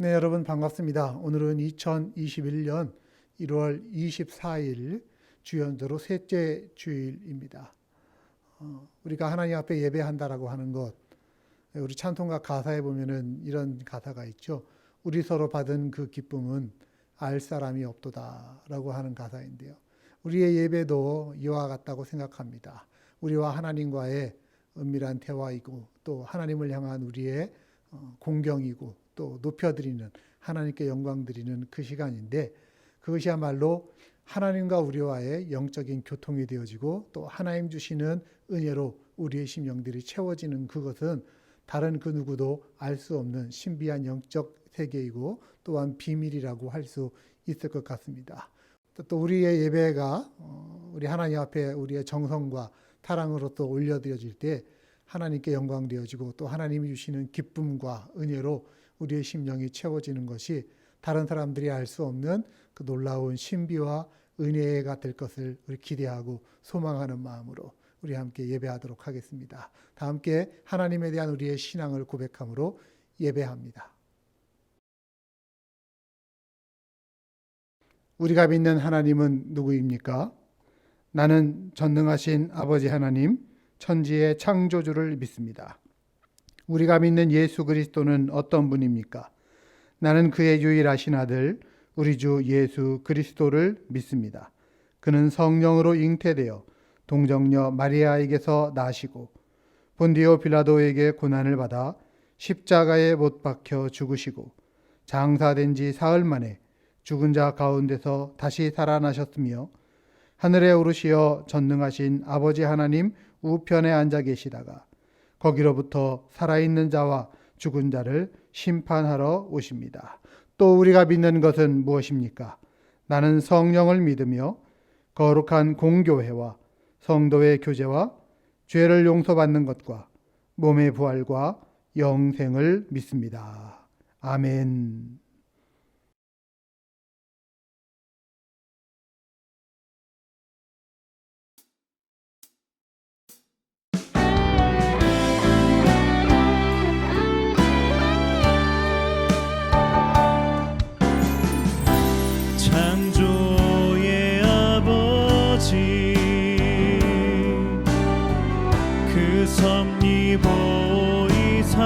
네, 여러분 반갑습니다. 오늘은 2021년 1월 24일 주연도로 셋째 주일입니다. 우리가 하나님 앞에 예배한다라고 하는 것, 우리 찬송가 가사에 보면은 이런 가사가 있죠. 우리 서로 받은 그 기쁨은 알 사람이 없도다라고 하는 가사인데요. 우리의 예배도 이와 같다고 생각합니다. 우리와 하나님과의 은밀한 대화이고 또 하나님을 향한 우리의 공경이고 또 높여드리는, 하나님께 영광 드리는 그 시간인데, 그것이야말로 하나님과 우리와의 영적인 교통이 되어지고 또 하나님 주시는 은혜로 우리의 심령들이 채워지는, 그것은 다른 그 누구도 알 수 없는 신비한 영적 세계이고 또한 비밀이라고 할 수 있을 것 같습니다. 또 우리의 예배가 우리 하나님 앞에 우리의 정성과 사랑으로 또 올려드려질 때 하나님께 영광 되어지고 또 하나님이 주시는 기쁨과 은혜로 우리의 심령이 채워지는 것이 다른 사람들이 알 수 없는 그 놀라운 신비와 은혜가 될 것을 우리 기대하고 소망하는 마음으로 우리 함께 예배하도록 하겠습니다. 다 함께 하나님에 대한 우리의 신앙을 고백함으로 예배합니다. 우리가 믿는 하나님은 누구입니까? 나는 전능하신 아버지 하나님, 천지의 창조주를 믿습니다. 우리가 믿는 예수 그리스도는 어떤 분입니까? 나는 그의 유일하신 아들, 우리 주 예수 그리스도를 믿습니다. 그는 성령으로 잉태되어 동정녀 마리아에게서 나시고 본디오 빌라도에게 고난을 받아 십자가에 못 박혀 죽으시고 장사된 지 사흘 만에 죽은 자 가운데서 다시 살아나셨으며 하늘에 오르시어 전능하신 아버지 하나님 우편에 앉아 계시다가 거기로부터 살아있는 자와 죽은 자를 심판하러 오십니다. 또 우리가 믿는 것은 무엇입니까? 나는 성령을 믿으며 거룩한 공교회와 성도의 교제와 죄를 용서받는 것과 몸의 부활과 영생을 믿습니다. 아멘. 창조의 아버지, 그 섭리 보이사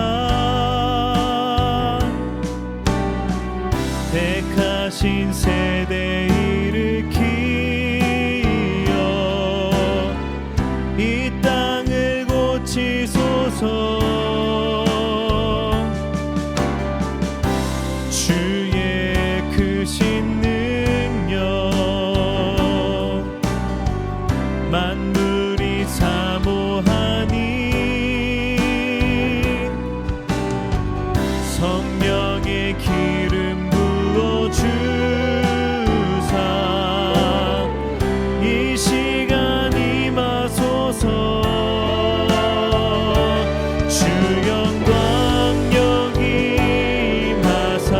택하신 세대 일으키어 이 땅을 고치소서. 주의 크신 만물이 사모하니 성령의 기름 부어주사 이 시간 임하소서. 주 영광 여기 임하사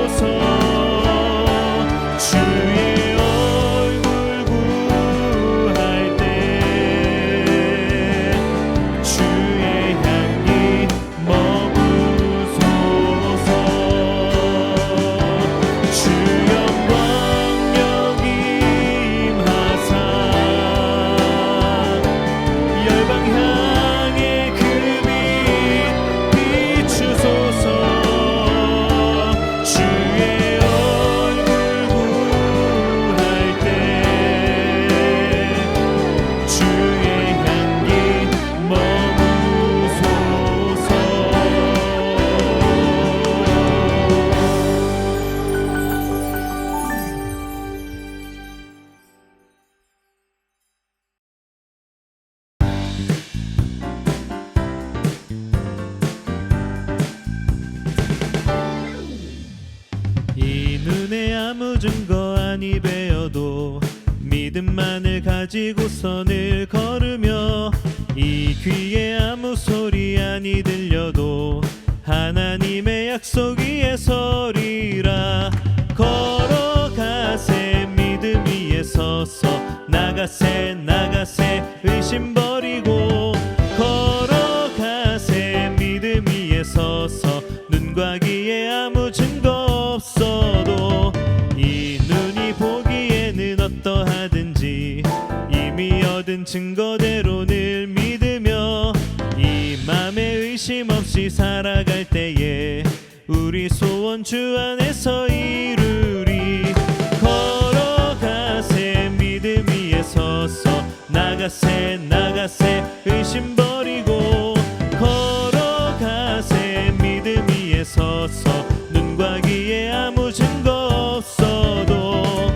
비추소서. 주의 얼굴 구할 때 주의 향기 머무소서. 주 영광 역임하사 열방 향해 그 빛 비추소서. 주의 얼굴 구할 때 주의 향기 머무소서. 이 눈에 아무 증거 아니 배어도 믿음만을 가지고서 늘 걸으며 이 귀에 아무 소리 아니 들려도 하나님의 약속 위에 서리라. 걸어가세 믿음 위에 서서 나가세 나가세 의심 버리고 걸어가세 믿음 위에 서서 눈과 귀에 아무 증거 없어도 이 눈이 보기에는 어떠하든지 이미 얻은 증거대로 늘 믿으며 이 맘에 의심 없이 살아갈 때에 우리 소원 주 안에서 이루리. 걸어가세 믿음 위에 서서 나가세 나가세 의심 버리고 걸어가세 믿음 위에 서서 눈과 귀에 아무 증거 없어도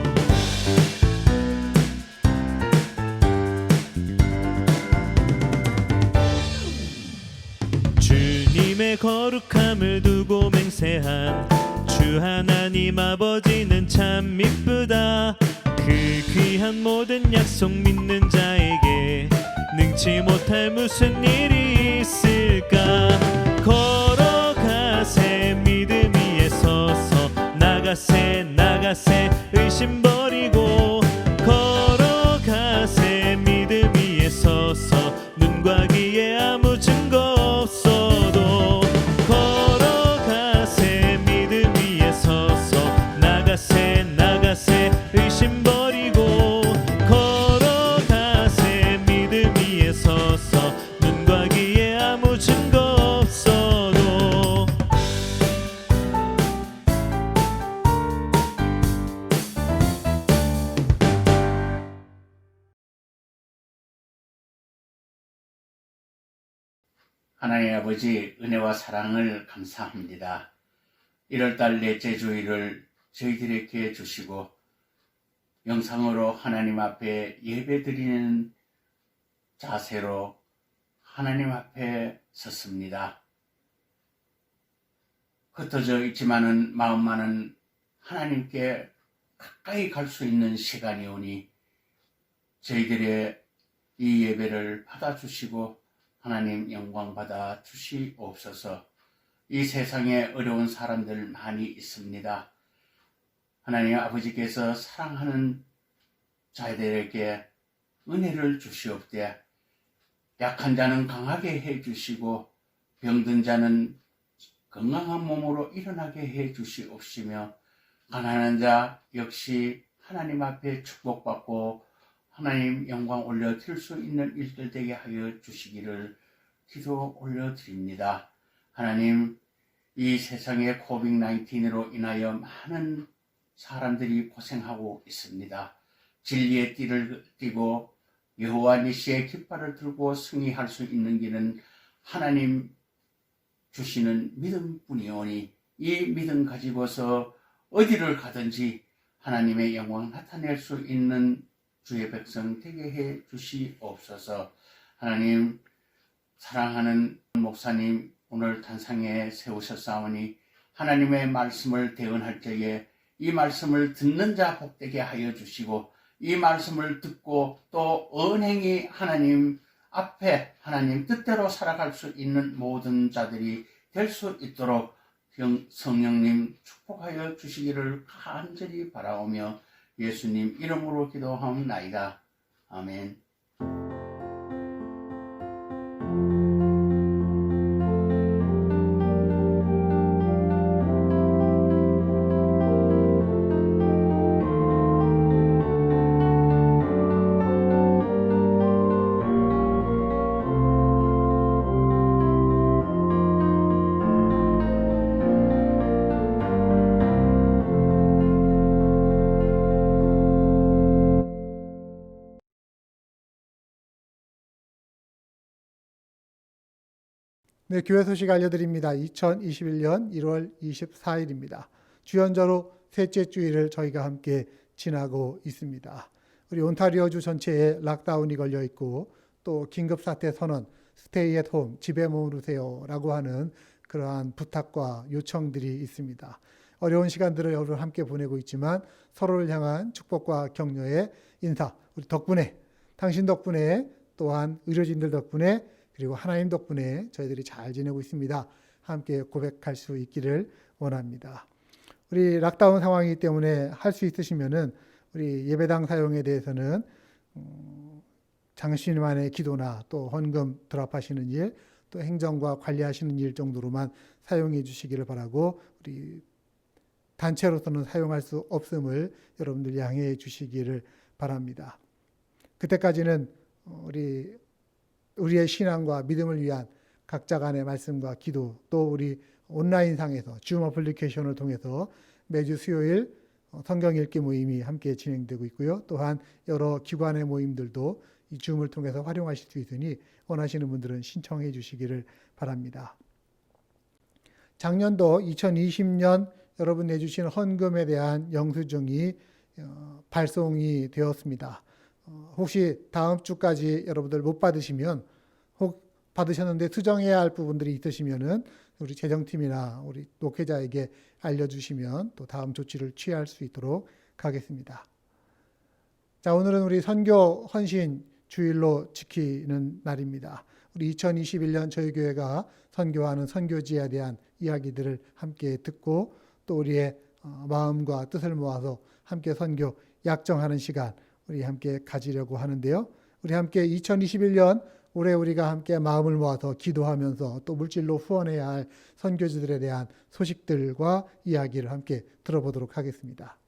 주님의 거룩함을 두고 맹세한 주 하나님 아버지는 참 미쁘다. 그 귀한 모든 약속 믿는 자에게 능치 못할 무슨 일이 있을까. 걸어가세 믿음 위에 서서 나가세 나가세 의심 버리고 걸어가세 믿음 위에 서서 눈과 귀에 아무 증거 없어도 걸어가세 믿음 위에 서서 나가세 나가세 의심 버리고 걸어가세 믿음 위에 서서 눈과 귀에 아무 증거 없어도. 하나님 아버지 은혜와 사랑을 감사합니다. 1월달 넷째 주일을 저희들에게 주시고 영상으로 하나님 앞에 예배드리는 자세로 하나님 앞에 섰습니다. 흩어져 있지만은 마음만은 하나님께 가까이 갈 수 있는 시간이 오니 저희들의 이 예배를 받아주시고 하나님 영광 받아 주시옵소서. 이 세상에 어려운 사람들 많이 있습니다. 하나님 아버지께서 사랑하는 자들에게 은혜를 주시옵되 약한 자는 강하게 해주시고 병든 자는 건강한 몸으로 일어나게 해주시옵시며 가난한 자 역시 하나님 앞에 축복받고 하나님 영광 올려드릴 수 있는 일들 되게 하여 주시기를 기도 올려드립니다. 하나님, 이 세상의 코비드-19으로 인하여 많은 사람들이 고생하고 있습니다. 진리의 띠를 띠고 여호와 니시의 깃발을 들고 승리할 수 있는 길은 하나님 주시는 믿음뿐이오니 이 믿음 가지고서 어디를 가든지 하나님의 영광 나타낼 수 있는 주의 백성 되게 해 주시옵소서. 하나님, 사랑하는 목사님 오늘 단상에 세우셨사오니 하나님의 말씀을 대언할 때에 이 말씀을 듣는 자 복되게 하여 주시고 이 말씀을 듣고 또 언행이 하나님 앞에 하나님 뜻대로 살아갈 수 있는 모든 자들이 될 수 있도록 성령님 축복하여 주시기를 간절히 바라오며 예수님 이름으로 기도하옵나이다. 아멘. 네, 교회 소식 알려드립니다. 2021년 1월 24일입니다. 주연자로 셋째 주일을 저희가 함께 지나고 있습니다. 우리 온타리오주 전체에 락다운이 걸려 있고 또 긴급사태 선언, 스테이 앳 홈, 집에 머무르세요 라고 하는 그러한 부탁과 요청들이 있습니다. 어려운 시간들을 여러분 함께 보내고 있지만 서로를 향한 축복과 격려의 인사, 우리 덕분에, 당신 덕분에, 또한 의료진들 덕분에, 그리고 하나님 덕분에 저희들이 잘 지내고 있습니다. 함께 고백할 수 있기를 원합니다. 우리 락다운 상황이기 때문에 할 수 있으시면은 우리 예배당 사용에 대해서는 장시만의 기도나 또 헌금 드랍하시는 일, 또 행정과 관리하시는 일 정도로만 사용해 주시기를 바라고, 우리 단체로서는 사용할 수 없음을 여러분들 양해해 주시기를 바랍니다. 그때까지는 우리의 신앙과 믿음을 위한 각자 간의 말씀과 기도, 또 우리 온라인상에서 줌 어플리케이션을 통해서 매주 수요일 성경 읽기 모임이 함께 진행되고 있고요. 또한 여러 기관의 모임들도 이 줌을 통해서 활용하실 수 있으니 원하시는 분들은 신청해 주시기를 바랍니다. 작년도 2020년 여러분 내주신 헌금에 대한 영수증이 발송이 되었습니다. 혹시 다음 주까지 여러분들 못 받으시면, 혹 받으셨는데 수정해야 할 부분들이 있으시면은 우리 재정팀이나 우리 목회자에게 알려주시면 또 다음 조치를 취할 수 있도록 하겠습니다. 자, 오늘은 우리 선교 헌신 주일로 지키는 날입니다. 우리 2021년 저희 교회가 선교하는 선교지에 대한 이야기들을 함께 듣고 또 우리의 마음과 뜻을 모아서 함께 선교 약정하는 시간 우리 함께 가지려고 하는데요. 우리 함께 2021년 올해 우리가 함께 마음을 모아서 기도하면서 또 물질로 후원해야 할 선교지들에 대한 소식들과 이야기를 함께 들어보도록 하겠습니다.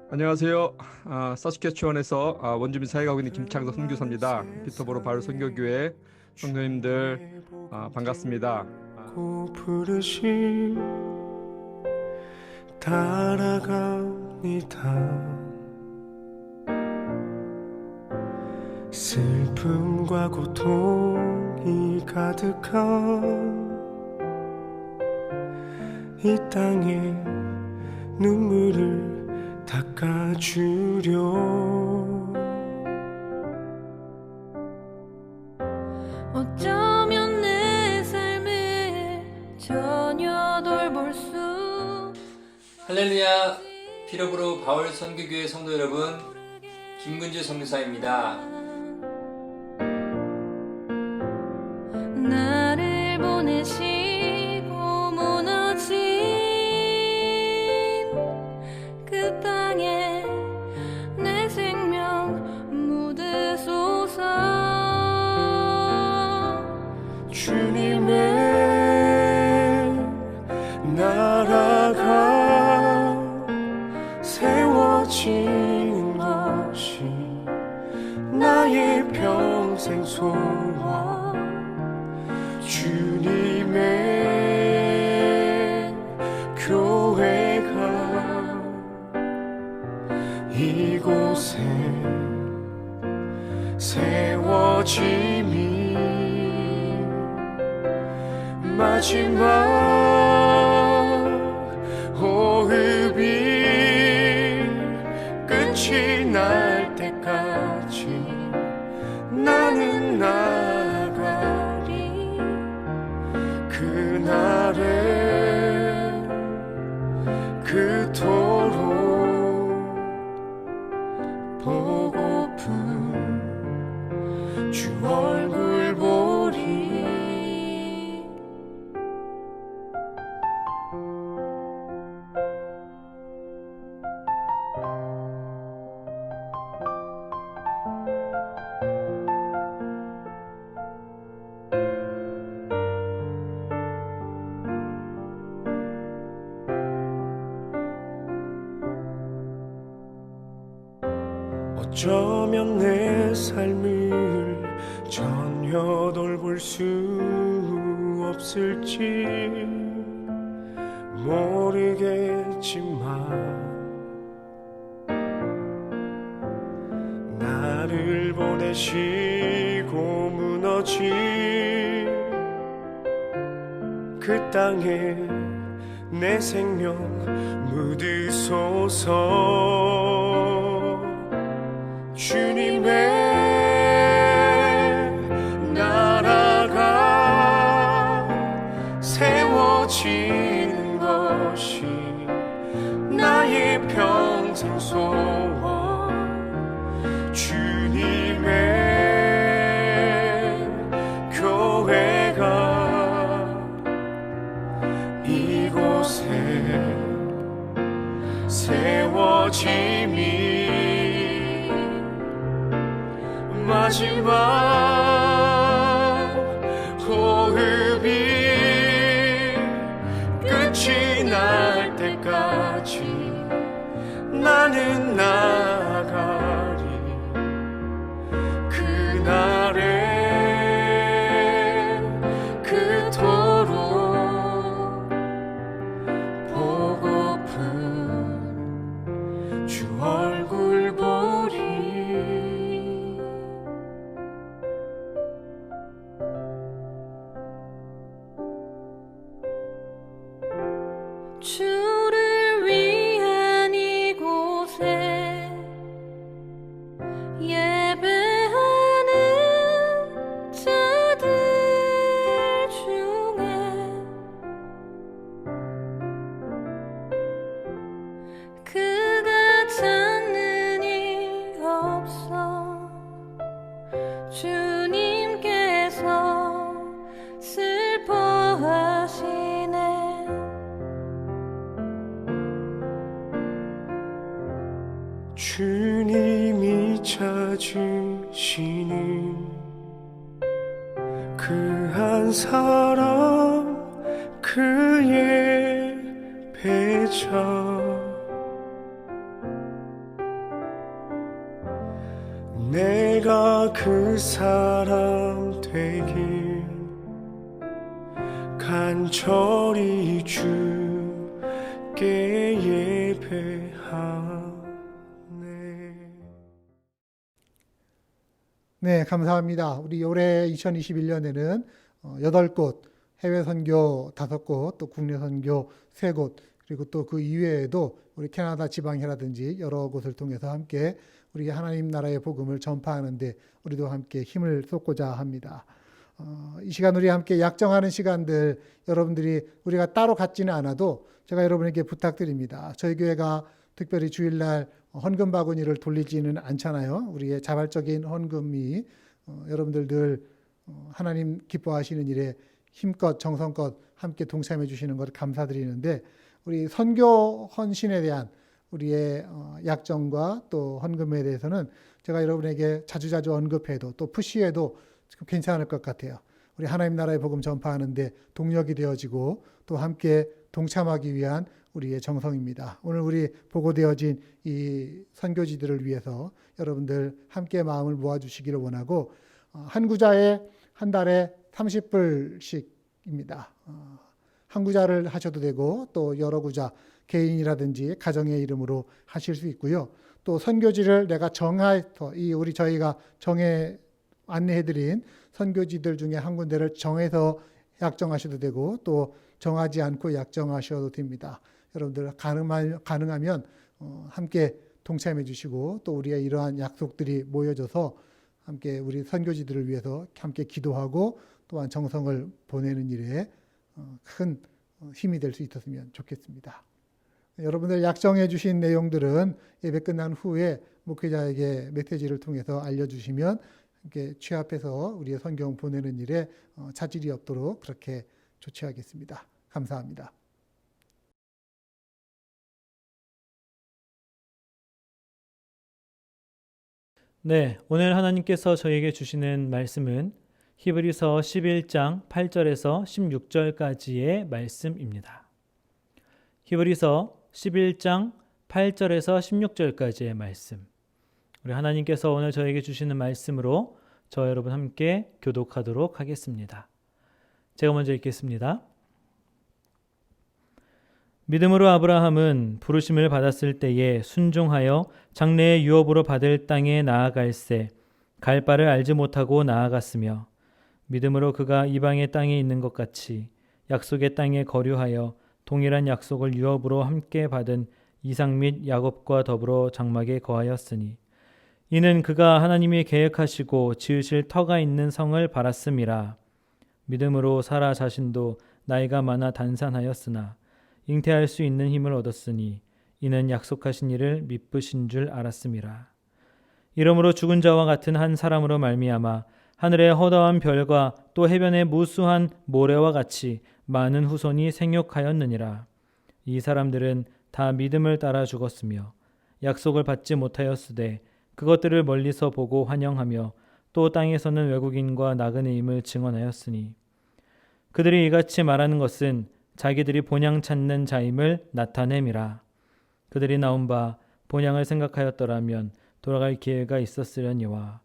안녕하세요. 사스캐추원에서 원주민 사역하고 있는 김창석 선교사입니다. 피터보로 바울 선교교회 성도님들 반갑습니다. 고 부르심 따라갑니다. 슬픔과 고통이 가득한 이 땅에 눈물을 닦아주려 어쩌면 내 삶에 전혀 돌볼 수 할렐루야. 피터보로 바울 선교교회 성도 여러분, 김근주 선교사입니다. 나를 보내시고 무너진 그 땅에 내 생명 묻으소서. 주님의 나라가 세워진 것이 나의 평생 소원. 주님의 교회가 이곳에 세워짐이 마지막 호흡이 끝이 날 때까지 나는 나아가리. 그 어쩌면 내 삶을 전혀 돌볼 수 없을지 모르겠지만 나를 보내시고 무너진 그 땅에 내 생명 묻으소서. 주님의 나라가 세워지는 것이 나의 평생 소원. 주님의 교회가 이곳에 세워짐이 마지막 호흡이 끝이 날 때까지 나는 나아가리. 그날에 그토록 보고픈 주 얼굴 보리. 주를 위한 이곳에 예배하는 자들 중에 그가 찾는 이 없어. 주님께서 슬퍼하시네. 주님이 찾으시는 그 한 사람 그의 배자. 내가 그 사람 되길 간절히 주께 예배하네. 네, 감사합니다. 우리 올해 2021년에는 8곳, 해외 선교 5곳, 또 국내 선교 3곳, 그리고 또 그 이외에도 우리 캐나다 지방이라든지 여러 곳을 통해서 함께 우리 하나님 나라의 복음을 전파하는데 우리도 함께 힘을 쏟고자 합니다. 이 시간 우리 함께 약정하는 시간들, 여러분들이 우리가 따로 갖지는 않아도 제가 여러분에게 부탁드립니다. 저희 교회가 특별히 주일날 헌금 바구니를 돌리지는 않잖아요. 우리의 자발적인 헌금이 여러분들 늘 하나님 기뻐하시는 일에 힘껏 정성껏 함께 동참해 주시는 것 감사드리는데, 우리 선교 헌신에 대한 우리의 약정과 또 헌금에 대해서는 제가 여러분에게 자주자주 언급해도 또 푸시해도 괜찮을 것 같아요. 우리 하나님 나라의 복음 전파하는데 동력이 되어지고 또 함께 동참하기 위한 우리의 정성입니다. 오늘 우리 보고되어진 이 선교지들을 위해서 여러분들 함께 마음을 모아주시기를 원하고, 한 구자에 한 달에 30불씩입니다. 한 구자를 하셔도 되고 또 여러 구자 개인이라든지 가정의 이름으로 하실 수 있고요. 또 선교지를 내가 정해서 우리 저희가 안내해드린 선교지들 중에 한 군데를 정해서 약정하셔도 되고 또 정하지 않고 약정하셔도 됩니다. 여러분들 가능하면 함께 동참해 주시고 또 우리의 이러한 약속들이 모여져서 함께 우리 선교지들을 위해서 함께 기도하고 또한 정성을 보내는 일에 큰 힘이 될 수 있었으면 좋겠습니다. 여러분들 약정해 주신 내용들은 예배 끝난 후에 목회자에게 메시지를 통해서 알려주시면 이렇게 취합해서 우리의 선경 보내는 일에 차질이 없도록 그렇게 조치하겠습니다. 감사합니다. 네, 오늘 하나님께서 저에게 주시는 말씀은 히브리서 11장 8절에서 16절까지의 말씀입니다. 히브리서 11장 8절에서 16절까지의 말씀. 우리 하나님께서 오늘 저에게 주시는 말씀으로 저 여러분 함께 교독하도록 하겠습니다. 제가 먼저 읽겠습니다. 믿음으로 아브라함은 부르심을 받았을 때에 순종하여 장래의 유업으로 받을 땅에 나아갈새 갈 바를 알지 못하고 나아갔으며 믿음으로 그가 이방의 땅에 있는 것 같이 약속의 땅에 거류하여 동일한 약속을 유업으로 함께 받은 이삭 및 야곱과 더불어 장막에 거하였으니 이는 그가 하나님이 계획하시고 지으실 터가 있는 성을 바랐음이라. 믿음으로 사라 자신도 나이가 많아 단산하였으나 잉태할 수 있는 힘을 얻었으니 이는 약속하신 이를 미쁘신 줄 알았음이라. 이러므로 죽은 자와 같은 한 사람으로 말미암아 하늘의 허다한 별과 또 해변의 무수한 모래와 같이 많은 후손이 생육하였느니라. 이 사람들은 다 믿음을 따라 죽었으며 약속을 받지 못하였으되 그것들을 멀리서 보고 환영하며 또 땅에서는 외국인과 나그네임을 증언하였으니 그들이 이같이 말하는 것은 자기들이 본향 찾는 자임을 나타냄이라. 그들이 나온 바 본향을 생각하였더라면 돌아갈 기회가 있었으려니와.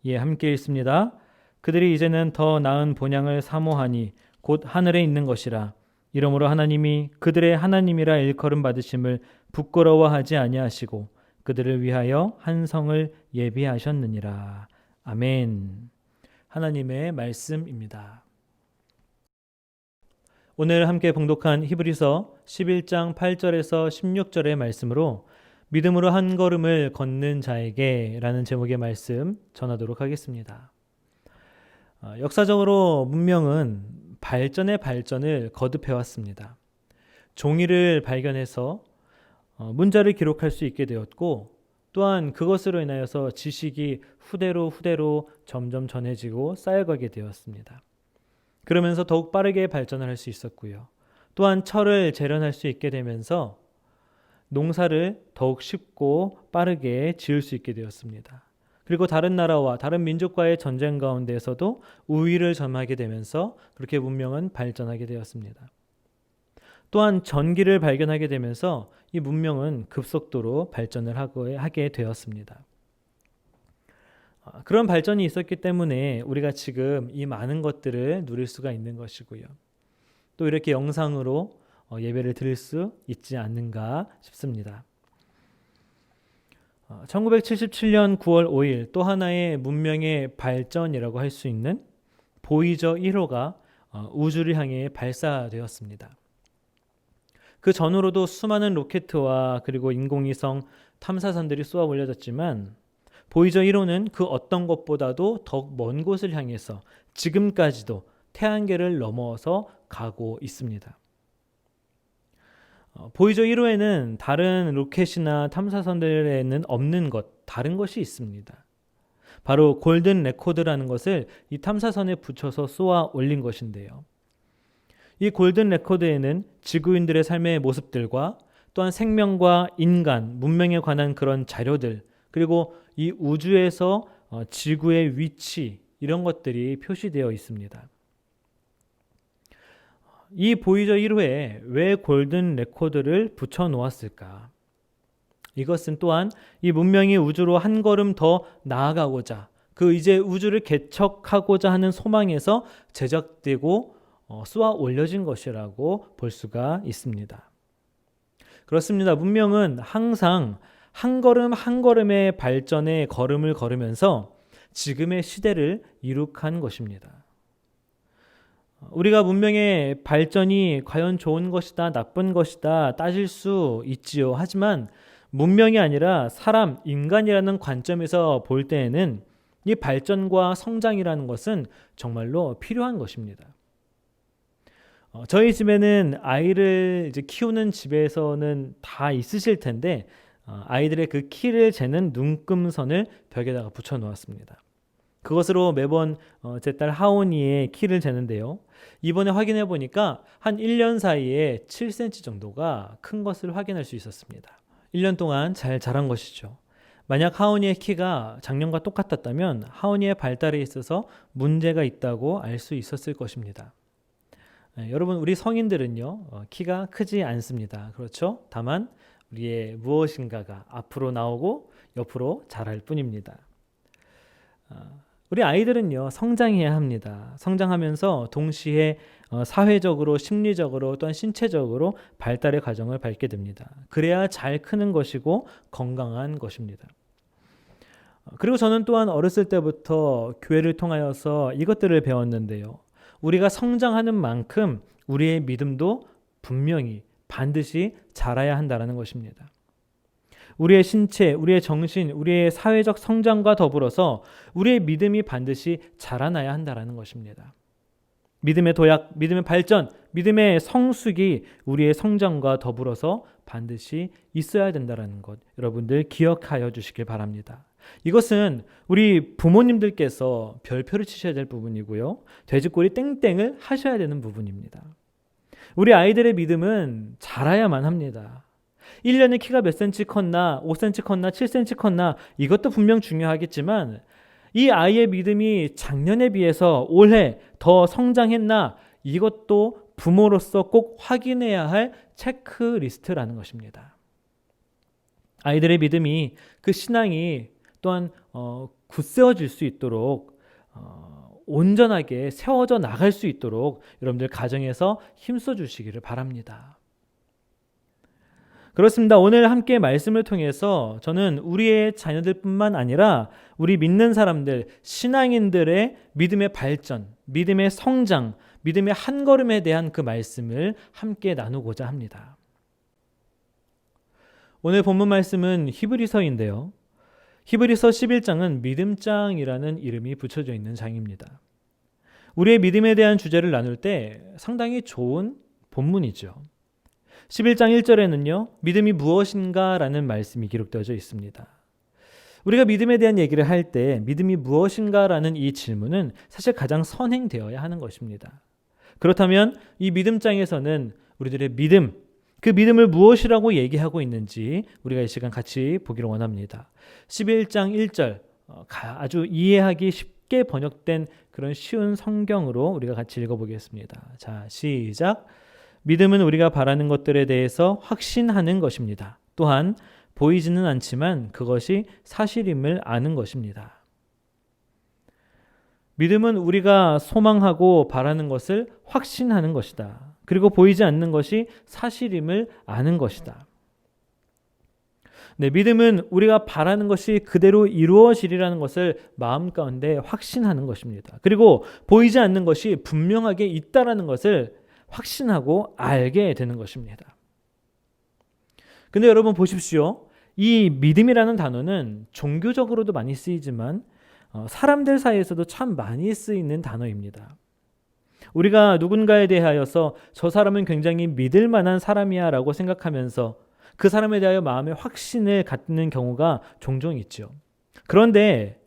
예, 함께 읽습니다. 그들이 이제는 더 나은 본향을 사모하니 곧 하늘에 있는 것이라. 이러므로 하나님이 그들의 하나님이라 일컬음 받으심을 부끄러워하지 아니하시고 그들을 위하여 한 성을 예비하셨느니라. 아멘. 하나님의 말씀입니다. 오늘 함께 봉독한 히브리서 11장 8절에서 16절의 말씀으로 믿음으로 한 걸음을 걷는 자에게 라는 제목의 말씀 전하도록 하겠습니다. 역사적으로 문명은 발전의 발전을 거듭해왔습니다. 종이를 발견해서 문자를 기록할 수 있게 되었고 또한 그것으로 인하여서 지식이 후대로 점점 전해지고 쌓여가게 되었습니다. 그러면서 더욱 빠르게 발전을 할 수 있었고요. 또한 철을 재련할 수 있게 되면서 농사를 더욱 쉽고 빠르게 지을 수 있게 되었습니다. 그리고 다른 나라와 다른 민족과의 전쟁 가운데에서도 우위를 점하게 되면서 그렇게 문명은 발전하게 되었습니다. 또한 전기를 발견하게 되면서 이 문명은 급속도로 발전을 하게 되었습니다. 그런 발전이 있었기 때문에 우리가 지금 이 많은 것들을 누릴 수가 있는 것이고요. 또 이렇게 영상으로 예배를 드릴 수 있지 않는가 싶습니다. 1977년 9월 5일 또 하나의 문명의 발전이라고 할 수 있는 보이저 1호가 우주를 향해 발사되었습니다. 그 전후로도 수많은 로켓과 그리고 인공위성 탐사선들이 쏘아 올려졌지만 보이저 1호는 그 어떤 것보다도 더욱 먼 곳을 향해서 지금까지도 태양계를 넘어서 가고 있습니다. 보이저 1호에는 다른 로켓이나 탐사선들에는 없는 다른 것이 있습니다. 바로 골든 레코드라는 것을 이 탐사선에 붙여서 쏘아 올린 것인데요. 이 골든 레코드에는 지구인들의 삶의 모습들과 또한 생명과 인간, 문명에 관한 그런 자료들, 그리고 이 우주에서 지구의 위치, 이런 것들이 표시되어 있습니다. 이 보이저 1호에 왜 골든 레코드를 붙여 놓았을까? 이것은 또한 이 문명이 우주로 한 걸음 더 나아가고자, 그 이제 우주를 개척하고자 하는 소망에서 제작되고 쏘아 올려진 것이라고 볼 수가 있습니다. 그렇습니다. 문명은 항상 한 걸음 한 걸음의 발전의 걸음을 걸으면서 지금의 시대를 이룩한 것입니다. 우리가 문명의 발전이 과연 좋은 것이다, 나쁜 것이다 따질 수 있지요. 하지만 문명이 아니라 사람, 인간이라는 관점에서 볼 때에는 이 발전과 성장이라는 것은 정말로 필요한 것입니다. 저희 집에는 아이를 이제 키우는 집에서는 다 있으실 텐데 아이들의 그 키를 재는 눈금선을 벽에다가 붙여 놓았습니다. 그것으로 매번 제 딸 하온이의 키를 재는데요. 이번에 확인해 보니까 한 1년 사이에 7cm 정도가 큰 것을 확인할 수 있었습니다. 1년 동안 잘 자란 것이죠. 만약 하온이의 키가 작년과 똑같았다면 하온이의 발달에 있어서 문제가 있다고 알 수 있었을 것입니다. 여러분, 우리 성인들은요, 키가 크지 않습니다. 그렇죠? 다만 우리의 무엇인가가 앞으로 나오고 옆으로 자랄 뿐입니다. 우리 아이들은요, 성장해야 합니다. 성장하면서 동시에 사회적으로, 심리적으로 또한 신체적으로 발달의 과정을 밟게 됩니다. 그래야 잘 크는 것이고 건강한 것입니다. 그리고 저는 또한 어렸을 때부터 교회를 통하여서 이것들을 배웠는데요. 우리가 성장하는 만큼 우리의 믿음도 분명히 반드시 자라야 한다는 것입니다. 우리의 신체, 우리의 정신, 우리의 사회적 성장과 더불어서 우리의 믿음이 반드시 자라나야 한다는 것입니다. 믿음의 도약, 믿음의 발전, 믿음의 성숙이 우리의 성장과 더불어서 반드시 있어야 된다는 것, 여러분들 기억하여 주시길 바랍니다. 이것은 우리 부모님들께서 별표를 치셔야 될 부분이고요. 돼지꼬리 땡땡을 하셔야 되는 부분입니다. 우리 아이들의 믿음은 자라야만 합니다. 1년에 키가 몇 cm 컸나, 5cm 컸나, 7cm 컸나, 이것도 분명 중요하겠지만 이 아이의 믿음이 작년에 비해서 올해 더 성장했나, 이것도 부모로서 꼭 확인해야 할 체크리스트라는 것입니다. 아이들의 믿음이, 그 신앙이 또한 굳세워질 수 있도록, 온전하게 세워져 나갈 수 있도록 여러분들 가정에서 힘써 주시기를 바랍니다. 그렇습니다. 오늘 함께 말씀을 통해서 저는 우리의 자녀들뿐만 아니라 우리 믿는 사람들, 신앙인들의 믿음의 발전, 믿음의 성장, 믿음의 한 걸음에 대한 그 말씀을 함께 나누고자 합니다. 오늘 본문 말씀은 히브리서인데요. 히브리서 11장은 믿음장이라는 이름이 붙여져 있는 장입니다. 우리의 믿음에 대한 주제를 나눌 때 상당히 좋은 본문이죠. 11장 1절에는요. 믿음이 무엇인가 라는 말씀이 기록되어져 있습니다. 우리가 믿음에 대한 얘기를 할 때 믿음이 무엇인가 라는 이 질문은 사실 가장 선행되어야 하는 것입니다. 그렇다면 이 믿음장에서는 우리들의 믿음, 그 믿음을 무엇이라고 얘기하고 있는지 우리가 이 시간 같이 보기를 원합니다. 11장 1절, 아주 이해하기 쉽게 번역된 그런 쉬운 성경으로 우리가 같이 읽어보겠습니다. 자, 시작. 믿음은 우리가 바라는 것들에 대해서 확신하는 것입니다. 또한 보이지는 않지만 그것이 사실임을 아는 것입니다. 믿음은 우리가 소망하고 바라는 것을 확신하는 것이다. 그리고 보이지 않는 것이 사실임을 아는 것이다. 네, 믿음은 우리가 바라는 것이 그대로 이루어지리라는 것을 마음 가운데 확신하는 것입니다. 그리고 보이지 않는 것이 분명하게 있다라는 것을 확신하고 알게 되는 것입니다. 근데 여러분 보십시오. 이 믿음이라는 단어는 종교적으로도 많이 쓰이지만 사람들 사이에서도 참 많이 쓰이는 단어입니다. 우리가 누군가에 대하여서 저 사람은 굉장히 믿을 만한 사람이야 라고 생각하면서 그 사람에 대하여 마음의 확신을 갖는 경우가 종종 있죠. 그런데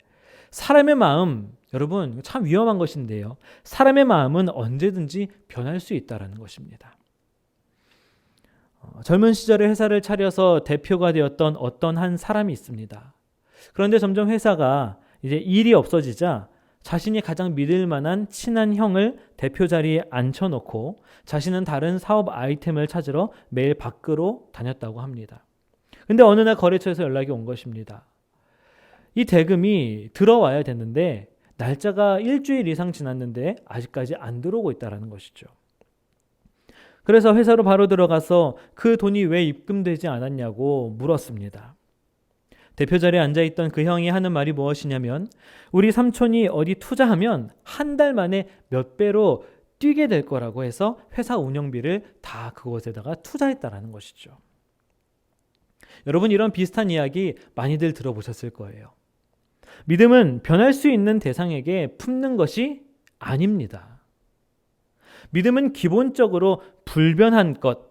사람의 마음, 여러분 참 위험한 것인데요. 사람의 마음은 언제든지 변할 수 있다는 것입니다. 젊은 시절에 회사를 차려서 대표가 되었던 어떤 한 사람이 있습니다. 그런데 점점 회사가 이제 일이 없어지자 자신이 가장 믿을 만한 친한 형을 대표 자리에 앉혀놓고 자신은 다른 사업 아이템을 찾으러 매일 밖으로 다녔다고 합니다. 근데 어느 날 거래처에서 연락이 온 것입니다. 이 대금이 들어와야 되는데 날짜가 일주일 이상 지났는데 아직까지 안 들어오고 있다는 것이죠. 그래서 회사로 바로 들어가서 그 돈이 왜 입금되지 않았냐고 물었습니다. 대표 자리에 앉아있던 그 형이 하는 말이 무엇이냐면 우리 삼촌이 어디 투자하면 한 달 만에 몇 배로 뛰게 될 거라고 해서 회사 운영비를 다 그곳에다가 투자했다라는 것이죠. 여러분 이런 비슷한 이야기 많이들 들어보셨을 거예요. 믿음은 변할 수 있는 대상에게 품는 것이 아닙니다. 믿음은 기본적으로 불변한 것,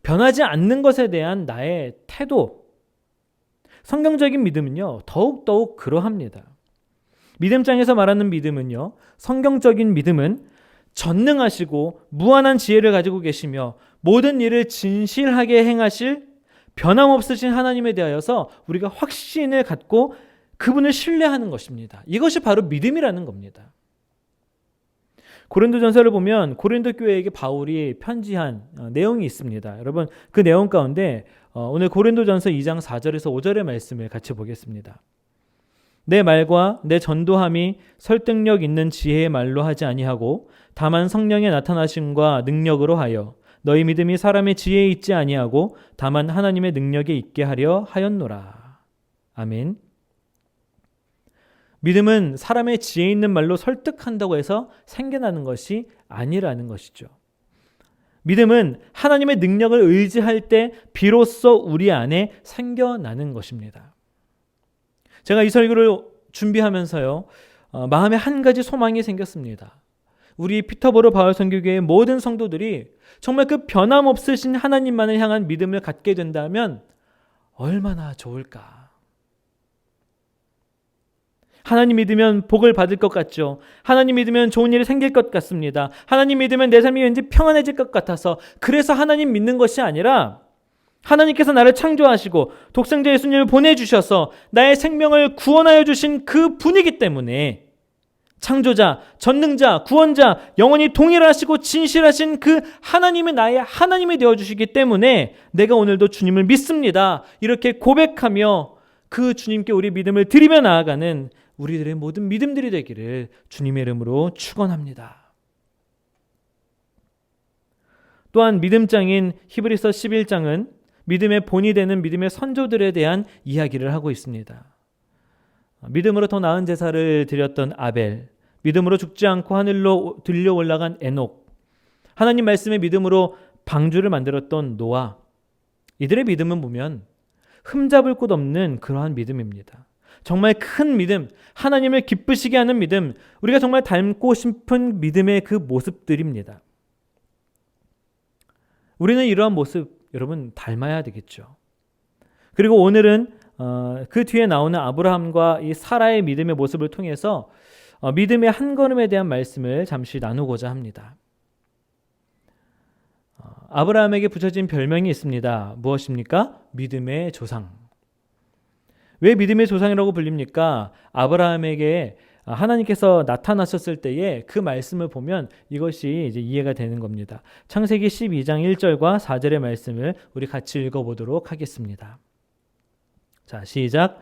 변하지 않는 것에 대한 나의 태도, 성경적인 믿음은요, 더욱더욱 그러합니다. 믿음장에서 말하는 믿음은요, 성경적인 믿음은 전능하시고 무한한 지혜를 가지고 계시며 모든 일을 진실하게 행하실 변함없으신 하나님에 대하여서 우리가 확신을 갖고 그분을 신뢰하는 것입니다. 이것이 바로 믿음이라는 겁니다. 고린도전서를 보면 고린도 교회에게 바울이 편지한 내용이 있습니다. 여러분 그 내용 가운데 오늘 고린도전서 2장 4절에서 5절의 말씀을 같이 보겠습니다. 내 말과 내 전도함이 설득력 있는 지혜의 말로 하지 아니하고 다만 성령의 나타나심과 능력으로 하여 너희 믿음이 사람의 지혜에 있지 아니하고 다만 하나님의 능력에 있게 하려 하였노라. 아멘. 믿음은 사람의 지혜 있는 말로 설득한다고 해서 생겨나는 것이 아니라는 것이죠. 믿음은 하나님의 능력을 의지할 때 비로소 우리 안에 생겨나는 것입니다. 제가 이 설교를 준비하면서요, 마음에 한 가지 소망이 생겼습니다. 우리 피터보로 바울 선교교회의 모든 성도들이 정말 그 변함없으신 하나님만을 향한 믿음을 갖게 된다면 얼마나 좋을까. 하나님 믿으면 복을 받을 것 같죠. 하나님 믿으면 좋은 일이 생길 것 같습니다. 하나님 믿으면 내 삶이 왠지 평안해질 것 같아서, 그래서 하나님 믿는 것이 아니라 하나님께서 나를 창조하시고 독생자 예수님을 보내주셔서 나의 생명을 구원하여 주신 그 분이기 때문에, 창조자, 전능자, 구원자, 영원히 동일하시고 진실하신 그 하나님이 나의 하나님이 되어주시기 때문에 내가 오늘도 주님을 믿습니다, 이렇게 고백하며 그 주님께 우리 믿음을 드리며 나아가는 우리들의 모든 믿음들이 되기를 주님의 이름으로 축원합니다. 또한 믿음장인 히브리서 11장은 믿음의 본이 되는 믿음의 선조들에 대한 이야기를 하고 있습니다. 믿음으로 더 나은 제사를 드렸던 아벨, 믿음으로 죽지 않고 하늘로 들려 올라간 에녹, 하나님 말씀의 믿음으로 방주를 만들었던 노아, 이들의 믿음은 보면 흠잡을 곳 없는 그러한 믿음입니다. 정말 큰 믿음, 하나님을 기쁘시게 하는 믿음, 우리가 정말 닮고 싶은 믿음의 그 모습들입니다. 우리는 이러한 모습 여러분 닮아야 되겠죠. 그리고 오늘은 그 뒤에 나오는 아브라함과 이 사라의 믿음의 모습을 통해서 믿음의 한 걸음에 대한 말씀을 잠시 나누고자 합니다. 아브라함에게 붙여진 별명이 있습니다. 무엇입니까? 믿음의 조상. 왜 믿음의 조상이라고 불립니까? 아브라함에게 하나님께서 나타나셨을 때에 그 말씀을 보면 이것이 이제 이해가 되는 겁니다. 창세기 12장 1절과 4절의 말씀을 우리 같이 읽어보도록 하겠습니다. 자, 시작.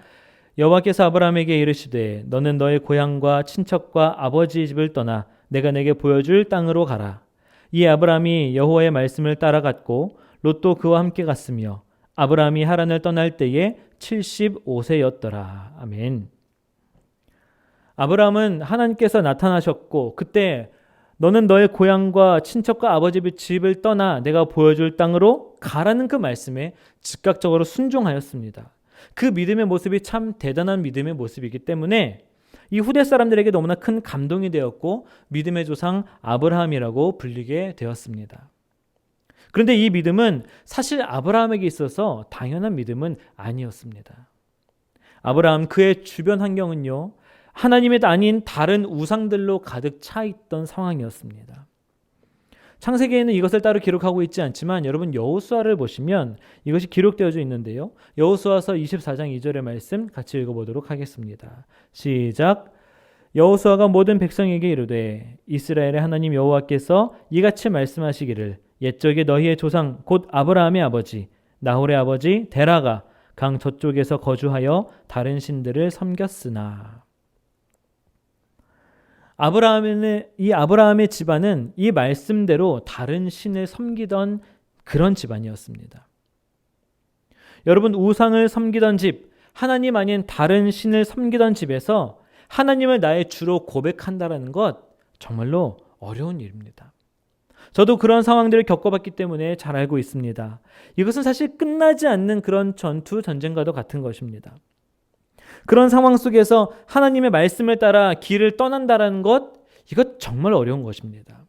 여호와께서 아브라함에게 이르시되 너는 너의 고향과 친척과 아버지의 집을 떠나 내가 내게 보여줄 땅으로 가라. 이 아브라함이 여호와의 말씀을 따라갔고 롯도 그와 함께 갔으며 아브라함이 하란을 떠날 때에 75세였더라. 아멘. 아브라함은 하나님께서 나타나셨고 그때 너는 너의 고향과 친척과 아버지의 집을 떠나 내가 보여줄 땅으로 가라는 그 말씀에 즉각적으로 순종하였습니다. 그 믿음의 모습이 참 대단한 믿음의 모습이기 때문에 이 후대 사람들에게 너무나 큰 감동이 되었고 믿음의 조상 아브라함이라고 불리게 되었습니다. 그런데 이 믿음은 사실 아브라함에게 있어서 당연한 믿음은 아니었습니다. 아브라함 그의 주변 환경은요, 하나님의 아닌 다른 우상들로 가득 차 있던 상황이었습니다. 창세기에는 이것을 따로 기록하고 있지 않지만 여러분 여호수아를 보시면 이것이 기록되어져 있는데요. 여호수아서 24장 2절의 말씀 같이 읽어보도록 하겠습니다. 시작. 여호수아가 모든 백성에게 이르되 이스라엘의 하나님 여호와께서 이같이 말씀하시기를 옛적에 너희의 조상 곧 아브라함의 아버지 나홀의 아버지 데라가 강 저쪽에서 거주하여 다른 신들을 섬겼으나. 이 아브라함의 집안은 이 말씀대로 다른 신을 섬기던 그런 집안이었습니다. 여러분, 우상을 섬기던 집, 하나님 아닌 다른 신을 섬기던 집에서 하나님을 나의 주로 고백한다는 것 정말로 어려운 일입니다. 저도 그런 상황들을 겪어봤기 때문에 잘 알고 있습니다. 이것은 사실 끝나지 않는 그런 전쟁과도 같은 것입니다. 그런 상황 속에서 하나님의 말씀을 따라 길을 떠난다는 것, 이것 정말 어려운 것입니다.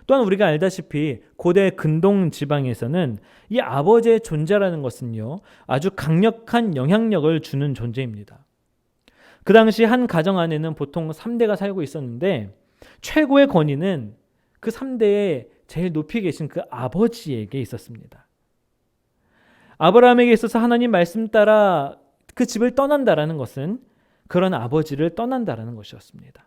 또한 우리가 알다시피 고대 근동 지방에서는 이 아버지의 존재라는 것은요, 아주 강력한 영향력을 주는 존재입니다. 그 당시 한 가정 안에는 보통 3대가 살고 있었는데 최고의 권위는 그 3대에 제일 높이 계신 그 아버지에게 있었습니다. 아브라함에게 있어서 하나님 말씀 따라 그 집을 떠난다라는 것은 그런 아버지를 떠난다라는 것이었습니다.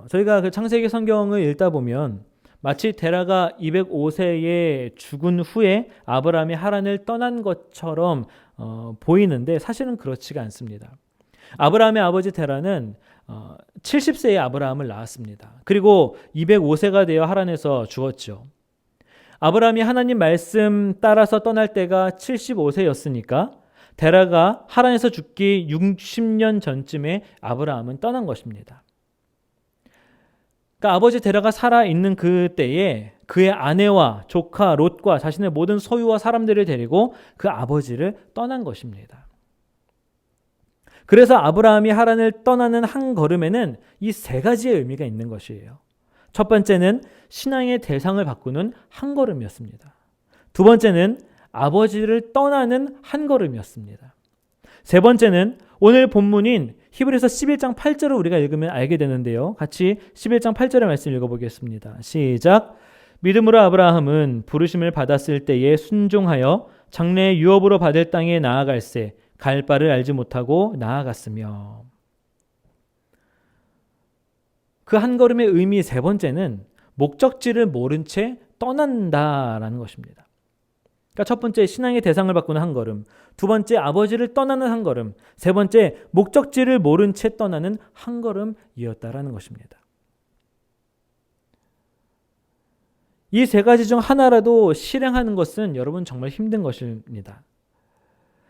저희가 그 창세기 성경을 읽다 보면 마치 데라가 205세에 죽은 후에 아브라함이 하란을 떠난 것처럼 보이는데 사실은 그렇지가 않습니다. 아브라함의 아버지 데라는 70세에 아브라함을 낳았습니다. 그리고 205세가 되어 하란에서 죽었죠. 아브라함이 하나님 말씀 따라서 떠날 때가 75세였으니까 데라가 하란에서 죽기 60년 전쯤에 아브라함은 떠난 것입니다. 그러니까 아버지 데라가 살아있는 그때에 그의 아내와 조카 롯과 자신의 모든 소유와 사람들을 데리고 그 아버지를 떠난 것입니다. 그래서 아브라함이 하란을 떠나는 한 걸음에는 이 세 가지의 의미가 있는 것이에요. 첫 번째는 신앙의 대상을 바꾸는 한 걸음이었습니다. 두 번째는 아버지를 떠나는 한 걸음이었습니다. 세 번째는 오늘 본문인 히브리서 11장 8절을 우리가 읽으면 알게 되는데요. 같이 11장 8절의 말씀 읽어보겠습니다. 시작. 믿음으로 아브라함은 부르심을 받았을 때에 순종하여 장래의 유업으로 받을 땅에 나아갈새 갈 바를 알지 못하고 나아갔으며. 그 한 걸음의 의미 세 번째는 목적지를 모른 채 떠난다라는 것입니다. 그러니까 첫 번째 신앙의 대상을 바꾸는 한 걸음, 두 번째 아버지를 떠나는 한 걸음, 세 번째 목적지를 모른 채 떠나는 한 걸음이었다라는 것입니다. 이 세 가지 중 하나라도 실행하는 것은 여러분 정말 힘든 것입니다.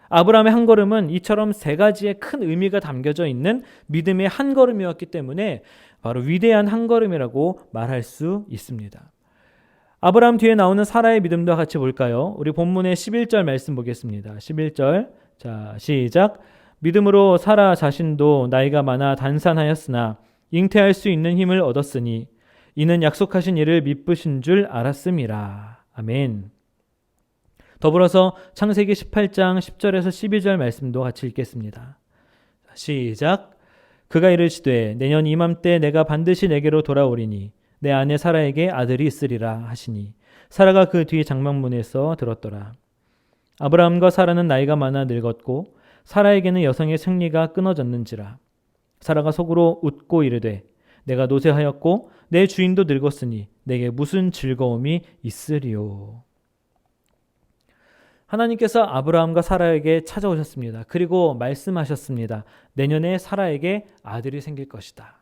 아브라함의 한 걸음은 이처럼 세 가지의 큰 의미가 담겨져 있는 믿음의 한 걸음이었기 때문에 바로 위대한 한 걸음이라고 말할 수 있습니다. 아브라함 뒤에 나오는 사라의 믿음도 같이 볼까요? 우리 본문의 11절 말씀 보겠습니다. 11절. 자, 시작. 믿음으로 사라 자신도 나이가 많아 단산하였으나 잉태할 수 있는 힘을 얻었으니 이는 약속하신 이를 미쁘신 줄 알았음이라. 아멘. 더불어서 창세기 18장 10절에서 12절 말씀도 같이 읽겠습니다. 시작. 그가 이르시되 내년 이맘때 내가 반드시 내게로 돌아오리니 내 아내 사라에게 아들이 있으리라 하시니 사라가 그 뒤 장막문에서 들었더라. 아브라함과 사라는 나이가 많아 늙었고 사라에게는 여성의 생리가 끊어졌는지라. 사라가 속으로 웃고 이르되 내가 노쇠하였고 내 주인도 늙었으니 내게 무슨 즐거움이 있으리요. 하나님께서 아브라함과 사라에게 찾아오셨습니다. 그리고 말씀하셨습니다. 내년에 사라에게 아들이 생길 것이다.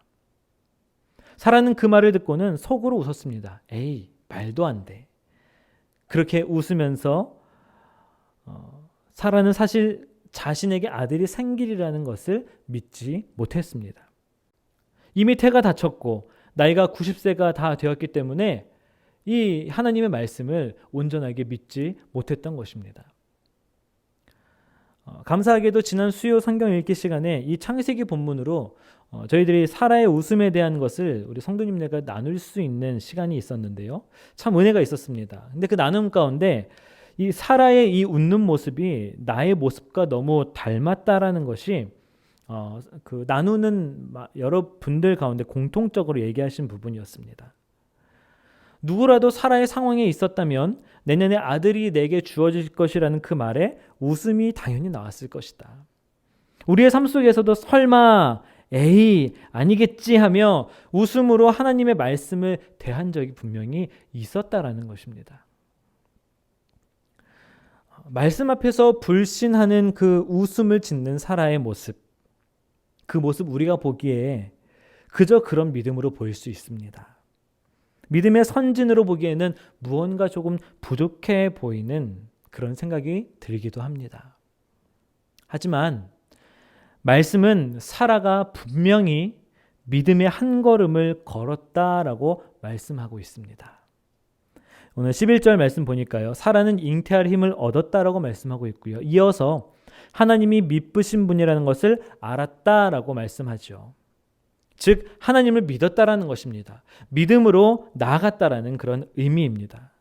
사라는 그 말을 듣고는 속으로 웃었습니다. 에이, 말도 안 돼. 그렇게 웃으면서 사라는 사실 자신에게 아들이 생기리라는 것을 믿지 못했습니다. 이미 태가 다쳤고 나이가 90세가 다 되었기 때문에 이 하나님의 말씀을 온전하게 믿지 못했던 것입니다. 감사하게도 지난 수요 성경 읽기 시간에 이 창세기 본문으로 저희들이 사라의 웃음에 대한 것을 우리 성도님들과 나눌 수 있는 시간이 있었는데요. 참 은혜가 있었습니다. 근데 그 나눔 가운데 이 사라의 이 웃는 모습이 나의 모습과 너무 닮았다라는 것이 그 나누는 여러 분들 가운데 공통적으로 얘기하신 부분이었습니다. 누구라도 사라의 상황에 있었다면 내년에 아들이 내게 주어질 것이라는 그 말에 웃음이 당연히 나왔을 것이다. 우리의 삶 속에서도 설마 에이 아니겠지 하며 웃음으로 하나님의 말씀을 대한 적이 분명히 있었다라는 것입니다. 말씀 앞에서 불신하는 그 웃음을 짓는 사라의 모습, 그 모습 우리가 보기에 그저 그런 믿음으로 보일 수 있습니다. 믿음의 선진으로 보기에는 무언가 조금 부족해 보이는 그런 생각이 들기도 합니다. 하지만 말씀은 사라가 분명히 믿음의 한 걸음을 걸었다라고 말씀하고 있습니다. 오늘 11절 말씀 보니까요. 사라는 잉태할 힘을 얻었다라고 말씀하고 있고요. 이어서 하나님이 미쁘신 분이라는 것을 알았다라고 말씀하죠. 즉 하나님을 믿었다라는 것입니다. 믿음으로 나아갔다라는 그런 의미입니다.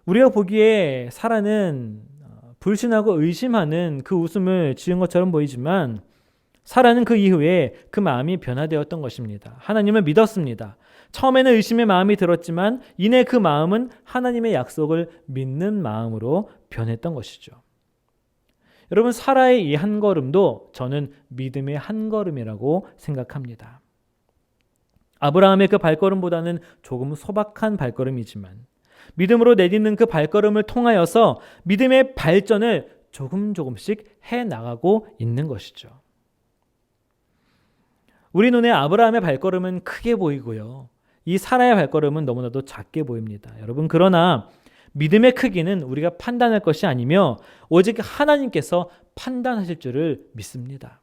우리가 보기에 사라는 불신하고 의심하는 그 웃음을 지은 것처럼 보이지만 사라는 그 이후에 그 마음이 변화되었던 것입니다. 하나님을 믿었습니다. 처음에는 의심의 마음이 들었지만 이내 그 마음은 하나님의 약속을 믿는 마음으로 변했던 것이죠. 여러분 사라의 이 한 걸음도 저는 믿음의 한 걸음이라고 생각합니다. 아브라함의 그 발걸음보다는 조금 소박한 발걸음이지만 믿음으로 내딛는 그 발걸음을 통하여서 믿음의 발전을 조금씩 해나가고 있는 것이죠. 우리 눈에 아브라함의 발걸음은 크게 보이고요. 이 사라의 발걸음은 너무나도 작게 보입니다. 여러분, 그러나 믿음의 크기는 우리가 판단할 것이 아니며 오직 하나님께서 판단하실 줄을 믿습니다.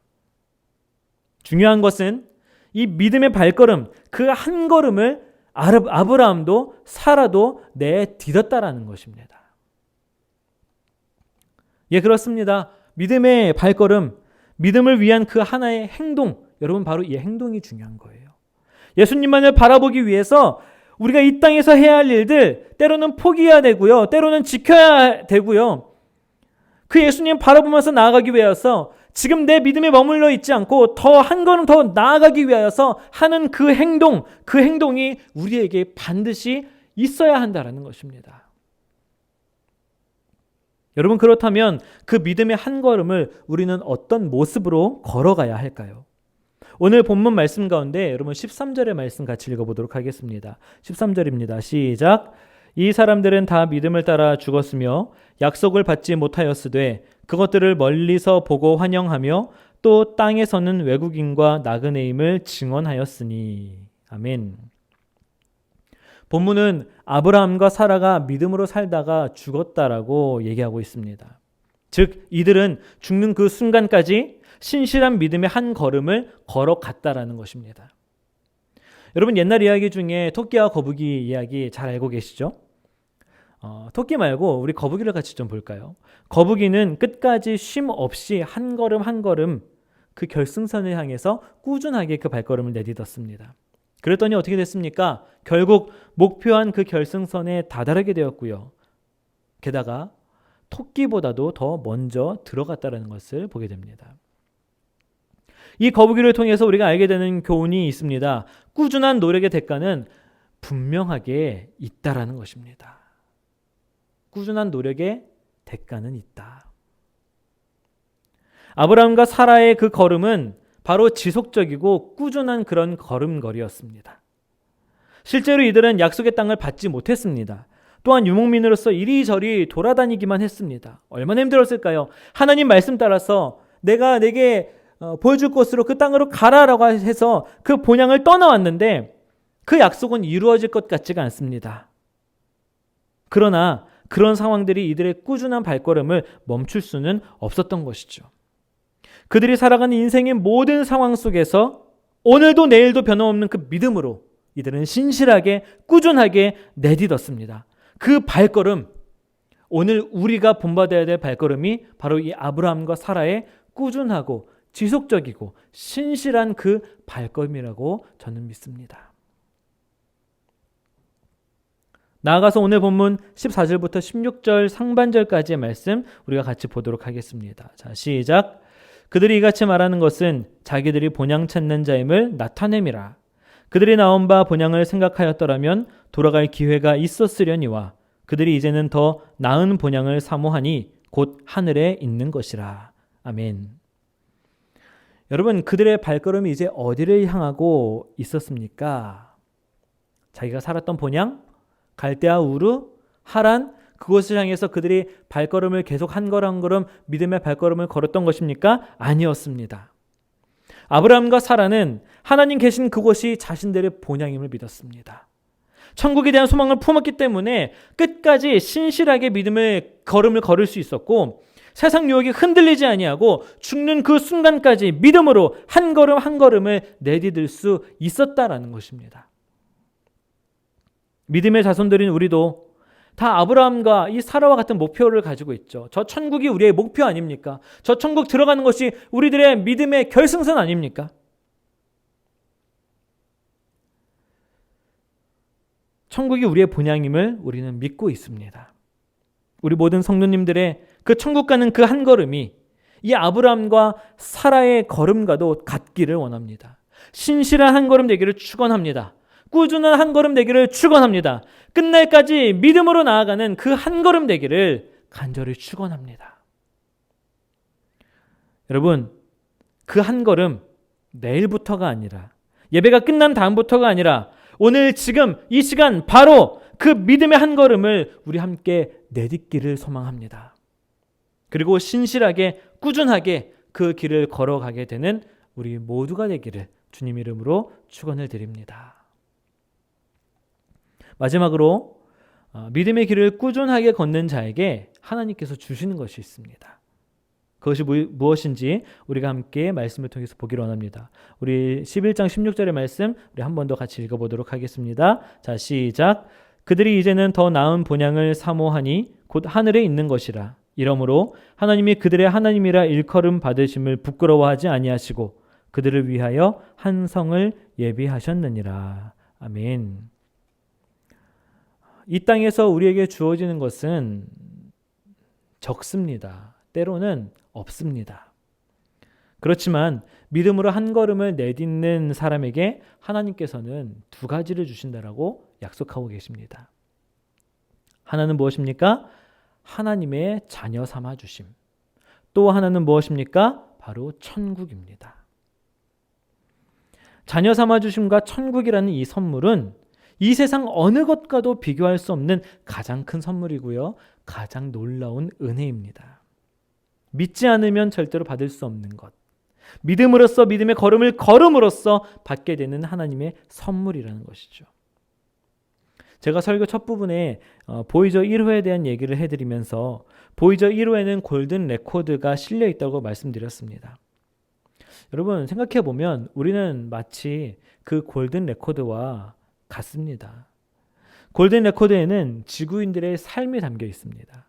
중요한 것은 이 믿음의 발걸음, 그 한 걸음을 아브라함도 사라도 내딛었다라는 것입니다. 예, 그렇습니다. 믿음의 발걸음, 믿음을 위한 그 하나의 행동, 여러분 바로 이 행동이 중요한 거예요. 예수님만을 바라보기 위해서 우리가 이 땅에서 해야 할 일들 때로는 포기해야 되고요. 때로는 지켜야 되고요. 그 예수님 바라보면서 나아가기 위해서 지금 내 믿음에 머물러 있지 않고 더 한 걸음 더 나아가기 위하여서 하는 그 행동이 우리에게 반드시 있어야 한다는 것입니다. 여러분, 그렇다면 그 믿음의 한 걸음을 우리는 어떤 모습으로 걸어가야 할까요? 오늘 본문 말씀 가운데 여러분 13절의 말씀 같이 읽어보도록 하겠습니다. 13절입니다. 시작. 이 사람들은 다 믿음을 따라 죽었으며 약속을 받지 못하였으되 그것들을 멀리서 보고 환영하며 또 땅에서는 외국인과 나그네임을 증언하였으니. 아멘. 본문은 아브라함과 사라가 믿음으로 살다가 죽었다라고 얘기하고 있습니다. 즉 이들은 죽는 그 순간까지 신실한 믿음의 한 걸음을 걸어갔다라는 것입니다. 여러분, 옛날 이야기 중에 토끼와 거북이 이야기 잘 알고 계시죠? 토끼 말고 우리 거북이를 같이 좀 볼까요? 거북이는 끝까지 쉼 없이 한 걸음 한 걸음 그 결승선을 향해서 꾸준하게 그 발걸음을 내딛었습니다. 그랬더니 어떻게 됐습니까? 결국 목표한 그 결승선에 다다르게 되었고요. 게다가 토끼보다도 더 먼저 들어갔다는 것을 보게 됩니다. 이 거북이를 통해서 우리가 알게 되는 교훈이 있습니다. 꾸준한 노력의 대가는 분명하게 있다라는 것입니다. 꾸준한 노력의 대가는 있다. 아브라함과 사라의 그 걸음은 바로 지속적이고 꾸준한 그런 걸음걸이였습니다. 실제로 이들은 약속의 땅을 받지 못했습니다. 또한 유목민으로서 이리저리 돌아다니기만 했습니다. 얼마나 힘들었을까요? 하나님 말씀 따라서 내가 내게 보여줄 곳으로 그 땅으로 가라라고 해서 그 본향을 떠나왔는데 그 약속은 이루어질 것 같지가 않습니다. 그러나 그런 상황들이 이들의 꾸준한 발걸음을 멈출 수는 없었던 것이죠. 그들이 살아가는 인생의 모든 상황 속에서 오늘도 내일도 변함없는 그 믿음으로 이들은 신실하게 꾸준하게 내딛었습니다. 그 발걸음, 오늘 우리가 본받아야 될 발걸음이 바로 이 아브라함과 사라의 꾸준하고 지속적이고 신실한 그 발걸음이라고 저는 믿습니다. 나아가서 오늘 본문 14절부터 16절 상반절까지의 말씀 우리가 같이 보도록 하겠습니다. 자, 시작. 그들이 이같이 말하는 것은 자기들이 본향 찾는 자임을 나타냄이라. 그들이 나온 바 본향을 생각하였더라면 돌아갈 기회가 있었으려니와 그들이 이제는 더 나은 본향을 사모하니 곧 하늘에 있는 것이라. 아멘. 여러분, 그들의 발걸음이 이제 어디를 향하고 있었습니까? 자기가 살았던 본향, 갈대아 우르, 하란, 그곳을 향해서 그들이 발걸음을 계속 한 걸음 한 걸음 믿음의 발걸음을 걸었던 것입니까? 아니었습니다. 아브라함과 사라는 하나님 계신 그곳이 자신들의 본향임을 믿었습니다. 천국에 대한 소망을 품었기 때문에 끝까지 신실하게 믿음의 걸음을 걸을 수 있었고 세상 유혹이 흔들리지 아니하고 죽는 그 순간까지 믿음으로 한 걸음 한 걸음을 내디딜 수 있었다라는 것입니다. 믿음의 자손들인 우리도 다 아브라함과 이 사라와 같은 목표를 가지고 있죠. 저 천국이 우리의 목표 아닙니까? 저 천국 들어가는 것이 우리들의 믿음의 결승선 아닙니까? 천국이 우리의 본향임을 우리는 믿고 있습니다. 우리 모든 성도님들의 그 천국 가는 그 한 걸음이 이 아브라함과 사라의 걸음과도 같기를 원합니다. 신실한 한 걸음 되기를 축원합니다. 꾸준한 한 걸음 되기를 축원합니다. 끝날까지 믿음으로 나아가는 그 한 걸음 되기를 간절히 축원합니다. 여러분, 그 한 걸음 내일부터가 아니라 예배가 끝난 다음부터가 아니라 오늘 지금 이 시간 바로 그 믿음의 한 걸음을 우리 함께 내딛기를 소망합니다. 그리고 신실하게 꾸준하게 그 길을 걸어가게 되는 우리 모두가 되기를 주님 이름으로 축원을 드립니다. 마지막으로 믿음의 길을 꾸준하게 걷는 자에게 하나님께서 주시는 것이 있습니다. 그것이 무엇인지 우리가 함께 말씀을 통해서 보기를 원합니다. 우리 11장 16절의 말씀 우리 한 번 더 같이 읽어보도록 하겠습니다. 자, 시작. 그들이 이제는 더 나은 본향을 사모하니 곧 하늘에 있는 것이라. 이러므로 하나님이 그들의 하나님이라 일컬음 받으심을 부끄러워하지 아니하시고 그들을 위하여 한 성을 예비하셨느니라. 아멘. 이 땅에서 우리에게 주어지는 것은 적습니다. 때로는 없습니다. 그렇지만 믿음으로 한 걸음을 내딛는 사람에게 하나님께서는 두 가지를 주신다라고 약속하고 계십니다. 하나는 무엇입니까? 하나님의 자녀 삼아 주심. 또 하나는 무엇입니까? 바로 천국입니다. 자녀 삼아 주심과 천국이라는 이 선물은 이 세상 어느 것과도 비교할 수 없는 가장 큰 선물이고요. 가장 놀라운 은혜입니다. 믿지 않으면 절대로 받을 수 없는 것. 믿음으로써 믿음의 걸음을 걸음으로써 받게 되는 하나님의 선물이라는 것이죠. 제가 설교 첫 부분에 보이저 1호에 대한 얘기를 해드리면서 보이저 1호에는 골든 레코드가 실려 있다고 말씀드렸습니다. 여러분 생각해 보면 우리는 마치 그 골든 레코드와 같습니다. 골든 레코드에는 지구인들의 삶이 담겨 있습니다.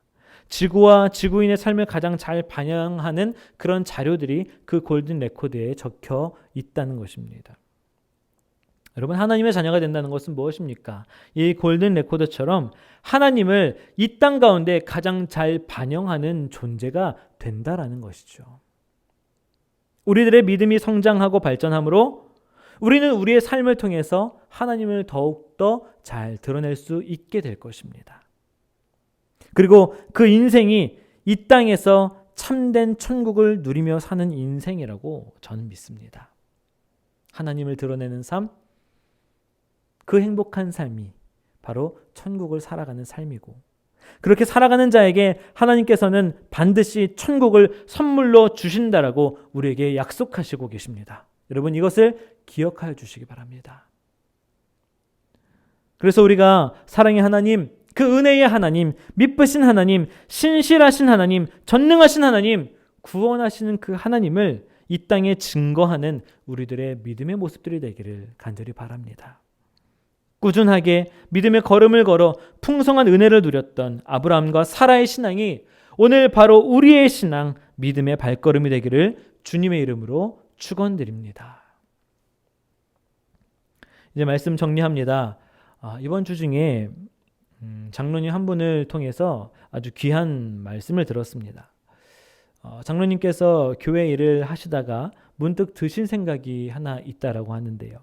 지구와 지구인의 삶을 가장 잘 반영하는 그런 자료들이 그 골든 레코드에 적혀 있다는 것입니다. 여러분 하나님의 자녀가 된다는 것은 무엇입니까? 이 골든 레코드처럼 하나님을 이 땅 가운데 가장 잘 반영하는 존재가 된다라는 것이죠. 우리들의 믿음이 성장하고 발전함으로 우리는 우리의 삶을 통해서 하나님을 더욱더 잘 드러낼 수 있게 될 것입니다. 그리고 그 인생이 이 땅에서 참된 천국을 누리며 사는 인생이라고 저는 믿습니다. 하나님을 드러내는 삶, 그 행복한 삶이 바로 천국을 살아가는 삶이고 그렇게 살아가는 자에게 하나님께서는 반드시 천국을 선물로 주신다라고 우리에게 약속하시고 계십니다. 여러분 이것을 기억하여 주시기 바랍니다. 그래서 우리가 사랑의 하나님, 그 은혜의 하나님, 미쁘신 하나님, 신실하신 하나님, 전능하신 하나님, 구원하시는 그 하나님을 이 땅에 증거하는 우리들의 믿음의 모습들이 되기를 간절히 바랍니다. 꾸준하게 믿음의 걸음을 걸어 풍성한 은혜를 누렸던 아브라함과 사라의 신앙이 오늘 바로 우리의 신앙, 믿음의 발걸음이 되기를 주님의 이름으로 축원드립니다. 이제 말씀 정리합니다. 이번 주 중에 장로님 한 분을 통해서 아주 귀한 말씀을 들었습니다. 장로님께서 교회 일을 하시다가 문득 드신 생각이 하나 있다라고 하는데요.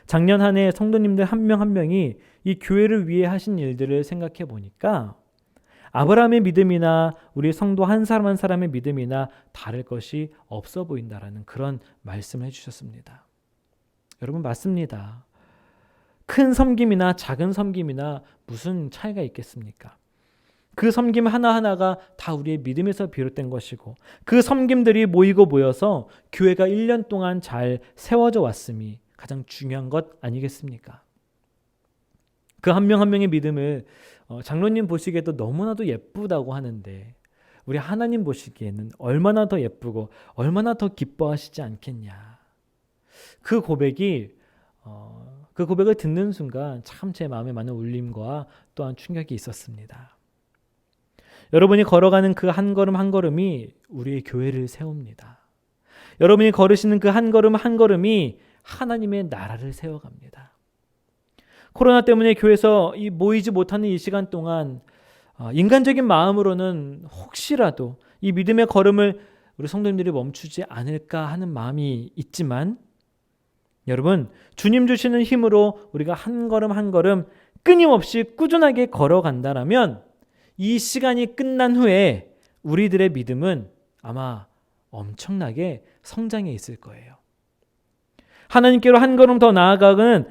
작년 한 해 성도님들 한 명 한 명이 이 교회를 위해 하신 일들을 생각해 보니까 아브라함의 믿음이나 우리 성도 한 사람 한 사람의 믿음이나 다를 것이 없어 보인다라는 그런 말씀을 해주셨습니다. 여러분 맞습니다. 큰 섬김이나 작은 섬김이나 무슨 차이가 있겠습니까? 그 섬김 하나하나가 다 우리의 믿음에서 비롯된 것이고 그 섬김들이 모이고 모여서 교회가 1년 동안 잘 세워져 왔음이 가장 중요한 것 아니겠습니까? 그 한 명 한 명의 믿음을 장로님 보시기에도 너무나도 예쁘다고 하는데 우리 하나님 보시기에는 얼마나 더 예쁘고 얼마나 더 기뻐하시지 않겠냐. 그 고백을 듣는 순간 참 제 마음에 많은 울림과 또한 충격이 있었습니다. 여러분이 걸어가는 그 한 걸음 한 걸음이 우리의 교회를 세웁니다. 여러분이 걸으시는 그 한 걸음 한 걸음이 하나님의 나라를 세워갑니다. 코로나 때문에 교회에서 모이지 못하는 이 시간 동안 인간적인 마음으로는 혹시라도 이 믿음의 걸음을 우리 성도님들이 멈추지 않을까 하는 마음이 있지만 여러분 주님 주시는 힘으로 우리가 한 걸음 한 걸음 끊임없이 꾸준하게 걸어간다라면 이 시간이 끝난 후에 우리들의 믿음은 아마 엄청나게 성장해 있을 거예요. 하나님께로 한 걸음 더 나아가는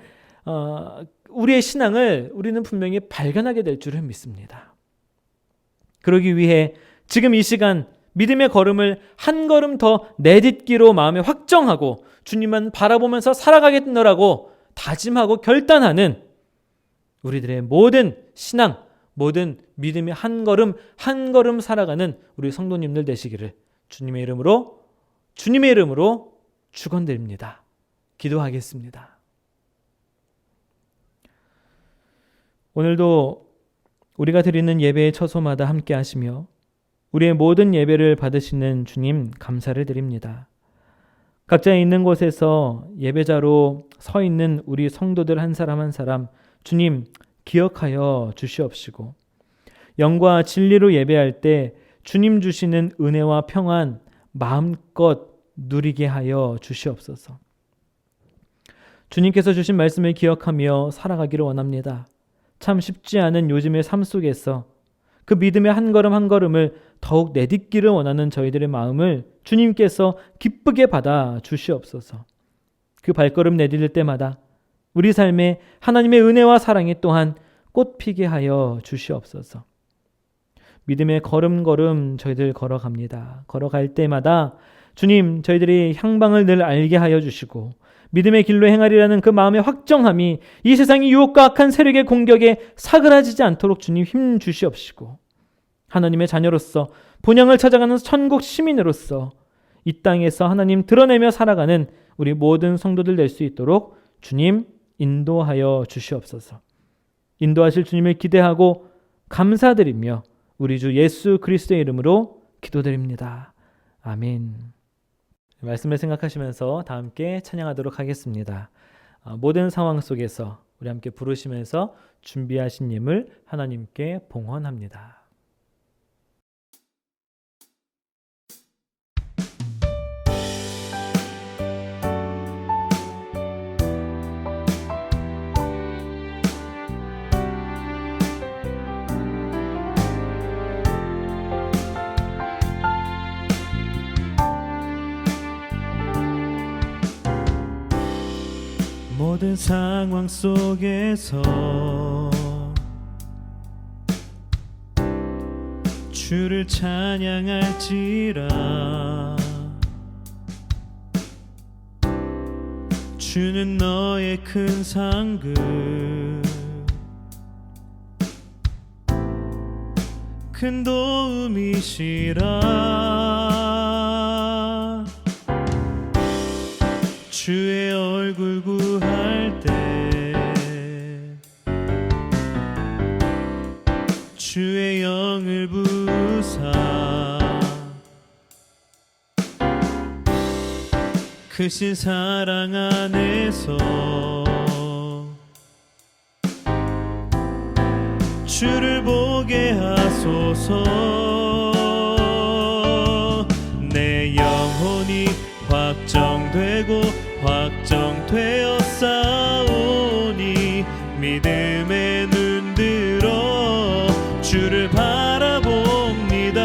우리의 신앙을 우리는 분명히 발견하게 될 줄을 믿습니다. 그러기 위해 지금 이 시간 믿음의 걸음을 한 걸음 더 내딛기로 마음에 확정하고 주님만 바라보면서 살아가겠노라고 다짐하고 결단하는 우리들의 모든 신앙, 모든 믿음의 한 걸음 살아가는 우리 성도님들 되시기를 주님의 이름으로 축원드립니다. 기도하겠습니다. 오늘도 우리가 드리는 예배의 처소마다 함께 하시며 우리의 모든 예배를 받으시는 주님 감사를 드립니다. 각자 있는 곳에서 예배자로 서 있는 우리 성도들 한 사람 한 사람 주님 기억하여 주시옵시고 영과 진리로 예배할 때 주님 주시는 은혜와 평안 마음껏 누리게 하여 주시옵소서. 주님께서 주신 말씀을 기억하며 살아가기를 원합니다. 참 쉽지 않은 요즘의 삶 속에서 그 믿음의 한 걸음 한 걸음을 더욱 내딛기를 원하는 저희들의 마음을 주님께서 기쁘게 받아 주시옵소서. 그 발걸음 내딛을 때마다 우리 삶에 하나님의 은혜와 사랑이 또한 꽃피게 하여 주시옵소서. 믿음의 걸음걸음 저희들 걸어갑니다. 걸어갈 때마다 주님 저희들이 향방을 늘 알게 하여 주시고 믿음의 길로 행하리라는 그 마음의 확정함이 이 세상의 유혹과 악한 세력의 공격에 사그라지지 않도록 주님 힘 주시옵시고 하나님의 자녀로서 본향을 찾아가는 천국 시민으로서 이 땅에서 하나님 드러내며 살아가는 우리 모든 성도들 될 수 있도록 주님 인도하여 주시옵소서. 인도하실 주님을 기대하고 감사드리며 우리 주 예수 그리스도의 이름으로 기도드립니다. 아멘. 말씀을 생각하시면서 다 함께 찬양하도록 하겠습니다. 모든 상황 속에서 우리 함께 부르시면서 준비하신 예물 하나님께 봉헌합니다. 모든 상황 속에서 주를 찬양할지라 주는 너의 큰 상급 큰 도움이시라 주의 얼굴 구할 때 주의 영을 부으사 크신 사랑 안에서 주를 보게 하소서. 내 영혼이 확정되고 확정되었사오니 믿음의 눈 들어 주를 바라봅니다.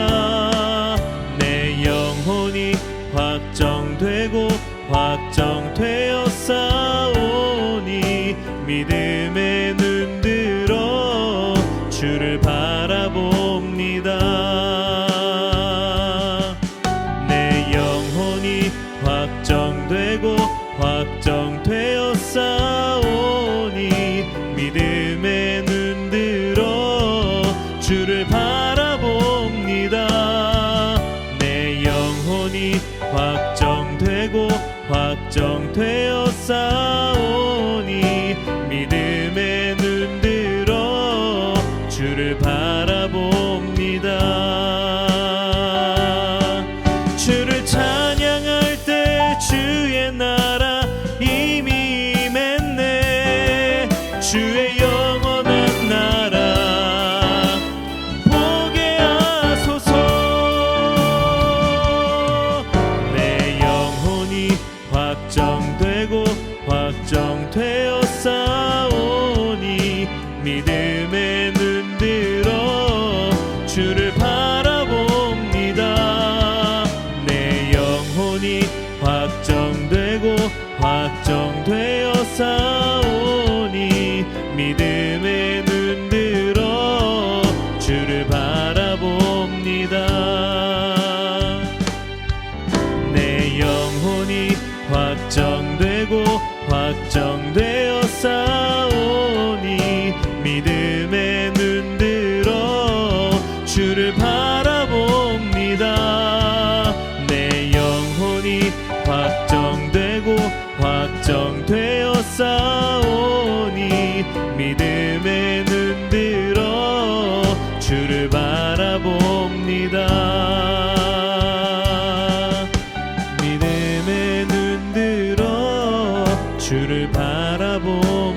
내 영혼이 확정되고 확정되었사오니 믿음의 눈 들어 주를 바라봅니다. 내 영혼이 확정되고 확정되었사오니 믿음의 눈 들어 주를 바라봅니다. 내 영혼이 확정되고 확정되었사오니 믿음의 눈 들어 주를 바라봅니다. 주를 찬양할 때 주의 나라 이미 임했네. 주의 영원한 나라 보게 하소서. 내 영혼이 확정되고 확정되었사오니 믿음의 눈 들어 주를 바라봅니다. 내 영혼이 확정되고 확정 되었사오니 믿음의 눈 들어 주를 바라봅니다. 내 영혼이 확정되고 확정되었사오니 믿음의 눈 들어 주를 바라봅니다. 내 영혼이 확정되고 확정되었사오니 믿음의 눈 들어 주를 바라봅니다. 믿음의 눈 들어 주를 바라봅니다.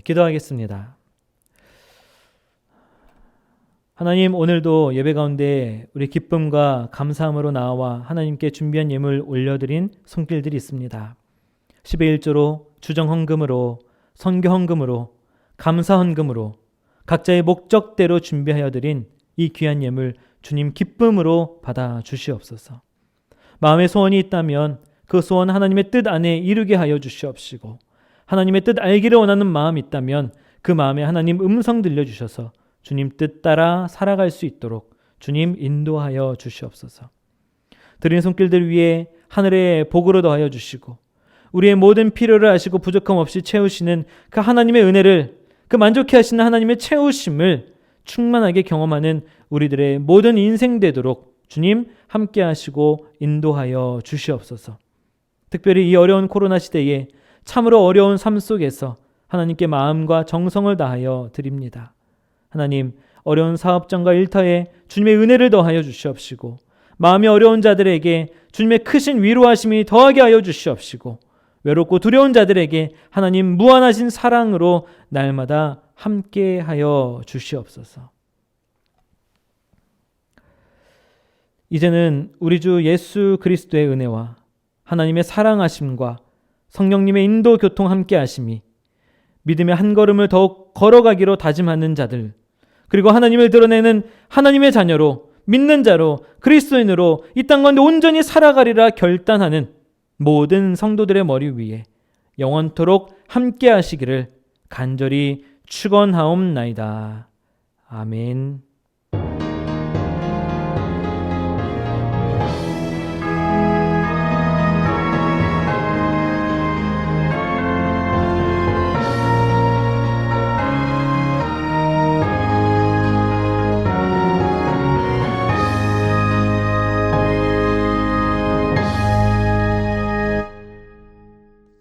기도하겠습니다. 하나님, 오늘도 예배 가운데 우리 기쁨과 감사함으로 나와 하나님께 준비한 예물 올려드린 손길들이 있습니다. 10의 1조로, 주정헌금으로, 선교헌금으로, 감사헌금으로 각자의 목적대로 준비하여 드린 이 귀한 예물 주님 기쁨으로 받아 주시옵소서. 마음의 소원이 있다면 그 소원 하나님의 뜻 안에 이루게 하여 주시옵시고, 하나님의 뜻 알기를 원하는 마음이 있다면 그 마음에 하나님 음성 들려주셔서 주님 뜻 따라 살아갈 수 있도록 주님 인도하여 주시옵소서. 드린 손길들 위에 하늘의 복으로 더하여 주시고 우리의 모든 필요를 아시고 부족함 없이 채우시는 그 하나님의 은혜를, 그 만족해 하시는 하나님의 채우심을 충만하게 경험하는 우리들의 모든 인생 되도록 주님 함께 하시고 인도하여 주시옵소서. 특별히 이 어려운 코로나 시대에 참으로 어려운 삶 속에서 하나님께 마음과 정성을 다하여 드립니다. 하나님, 어려운 사업장과 일터에 주님의 은혜를 더하여 주시옵시고, 마음이 어려운 자들에게 주님의 크신 위로하심이 더하게 하여 주시옵시고, 외롭고 두려운 자들에게 하나님 무한하신 사랑으로 날마다 함께 하여 주시옵소서. 이제는 우리 주 예수 그리스도의 은혜와 하나님의 사랑하심과 성령님의 인도 교통 함께 하심이 믿음의 한 걸음을 더욱 걸어가기로 다짐하는 자들, 그리고 하나님을 드러내는 하나님의 자녀로, 믿는 자로, 그리스도인으로 이 땅 가운데 온전히 살아가리라 결단하는 모든 성도들의 머리 위에 영원토록 함께 하시기를 간절히 축원하옵나이다. 아멘.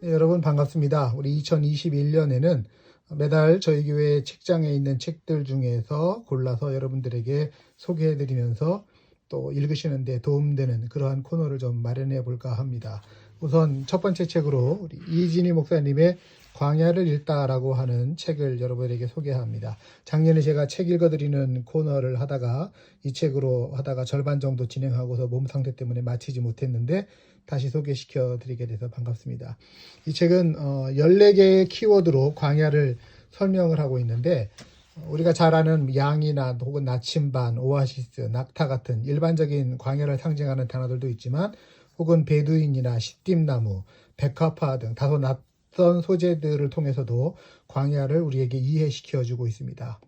여러분 반갑습니다. 우리 2021년에는 매달 저희 교회 책장에 있는 책들 중에서 골라서 여러분들에게 소개해드리면서 또 읽으시는 데 도움되는 그러한 코너를 좀 마련해 볼까 합니다. 우선 첫 번째 책으로 우리 이진희 목사님의 광야를 읽다라고 하는 책을 여러분에게 소개합니다. 작년에 제가 책 읽어드리는 코너를 하다가 이 책으로 하다가 절반 정도 진행하고서 몸 상태 때문에 마치지 못했는데 다시 소개시켜 드리게 돼서 반갑습니다. 이 책은 14개의 키워드로 광야를 설명을 하고 있는데, 우리가 잘 아는 양이나 혹은 나침반, 오아시스, 낙타 같은 일반적인 광야를 상징하는 단어들도 있지만, 혹은 베두인이나 시띠나무, 백화파 등 다소 낯선 소재들을 통해서도 광야를 우리에게 이해시켜주고 있습니다.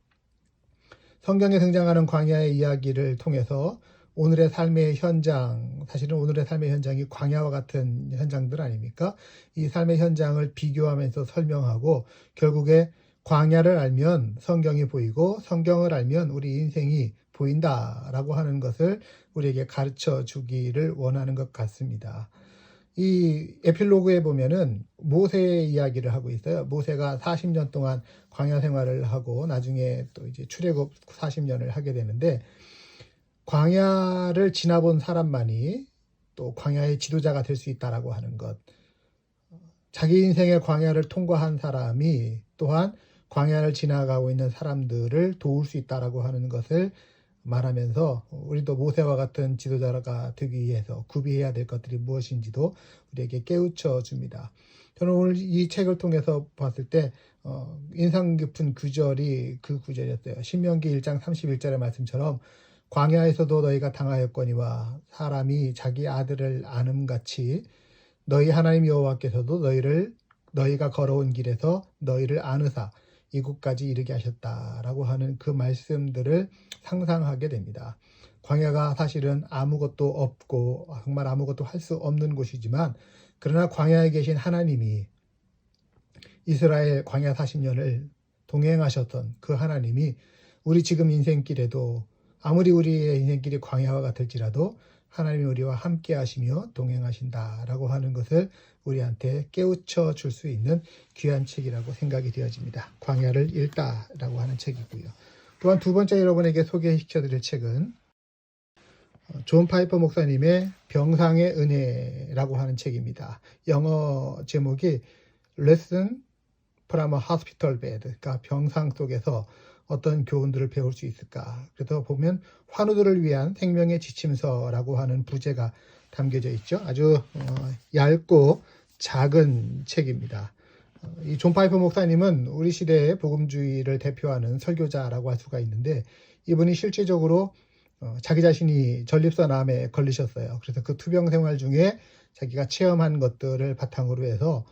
성경에 등장하는 광야의 이야기를 통해서 오늘의 삶의 현장, 사실은 오늘의 삶의 현장이 광야와 같은 현장들 아닙니까? 이 삶의 현장을 비교하면서 설명하고 결국에 광야를 알면 성경이 보이고 성경을 알면 우리 인생이 보인다라고 하는 것을 우리에게 가르쳐 주기를 원하는 것 같습니다. 이 에필로그에 보면은 모세의 이야기를 하고 있어요. 모세가 40년 동안 광야 생활을 하고 나중에 또 이제 출애굽 40년을 하게 되는데, 광야를 지나본 사람만이 또 광야의 지도자가 될 수 있다라고 하는 것, 자기 인생의 광야를 통과한 사람이 또한 광야를 지나가고 있는 사람들을 도울 수 있다라고 하는 것을 말하면서 우리도 모세와 같은 지도자가 되기 위해서 구비해야 될 것들이 무엇인지도 우리에게 깨우쳐 줍니다. 저는 오늘 이 책을 통해서 봤을 때 인상 깊은 구절이 그 구절이었어요. 신명기 1장 31절의 말씀처럼 광야에서도 너희가 당하였거니와 사람이 자기 아들을 안음같이 너희 하나님 여호와께서도 너희가 걸어온 길에서 너희를 안으사 이곳까지 이르게 하셨다라고 하는 그 말씀들을 상상하게 됩니다. 광야가 사실은 아무것도 없고 정말 아무것도 할 수 없는 곳이지만 그러나 광야에 계신 하나님이 이스라엘 광야 40년을 동행하셨던 그 하나님이 우리 지금 인생길에도 아무리 우리의 인생길이 광야와 같을지라도 하나님이 우리와 함께 하시며 동행하신다라고 하는 것을 우리한테 깨우쳐 줄 수 있는 귀한 책이라고 생각이 되어집니다. 광야를 읽다라고 하는 책이고요. 또한 두 번째 여러분에게 소개시켜 드릴 책은 존 파이퍼 목사님의 병상의 은혜라고 하는 책입니다. 영어 제목이 Lesson from a Hospital Bed, 그러니까 병상 속에서 어떤 교훈들을 배울 수 있을까. 그래서 보면 환우들을 위한 생명의 지침서라고 하는 부제가 담겨져 있죠. 아주 얇고 작은 책입니다. 이 존 파이퍼 목사님은 우리 시대의 복음주의를 대표하는 설교자라고 할 수가 있는데 이분이 실제적으로 자기 자신이 전립선암에 걸리셨어요. 그래서 그 투병 생활 중에 자기가 체험한 것들을 바탕으로 해서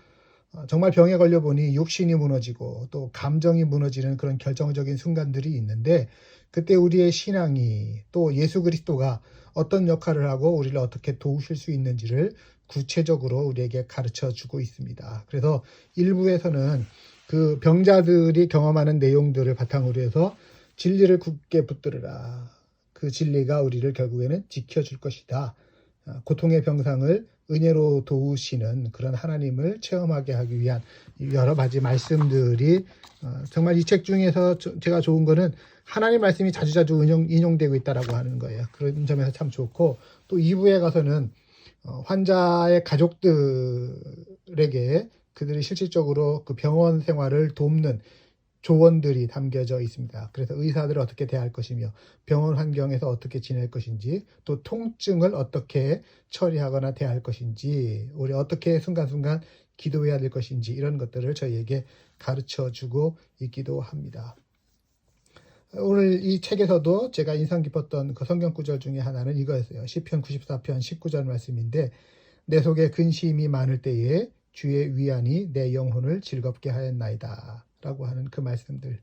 정말 병에 걸려 보니 육신이 무너지고 또 감정이 무너지는 그런 결정적인 순간들이 있는데 그때 우리의 신앙이 또 예수 그리스도가 어떤 역할을 하고 우리를 어떻게 도우실 수 있는지를 구체적으로 우리에게 가르쳐 주고 있습니다. 그래서 일부에서는 그 병자들이 경험하는 내용들을 바탕으로 해서 진리를 굳게 붙들으라. 그 진리가 우리를 결국에는 지켜줄 것이다. 고통의 병상을 은혜로 도우시는 그런 하나님을 체험하게 하기 위한 여러 가지 말씀들이 정말 이 책 중에서 제가 좋은 거는 하나님 말씀이 자주자주 인용되고 있다라고 하는 거예요. 그런 점에서 참 좋고 또 2부에 가서는 환자의 가족들에게 그들이 실질적으로 그 병원 생활을 돕는 조언들이 담겨져 있습니다. 그래서 의사들을 어떻게 대할 것이며 병원 환경에서 어떻게 지낼 것인지 또 통증을 어떻게 처리하거나 대할 것인지 우리 어떻게 순간순간 기도해야 될 것인지 이런 것들을 저희에게 가르쳐주고 있기도 합니다. 오늘 이 책에서도 제가 인상 깊었던 그 성경 구절 중에 하나는 이거였어요. 시편 94편 19절 말씀인데 내 속에 근심이 많을 때에 주의 위안이 내 영혼을 즐겁게 하였나이다 라고 하는 그 말씀들.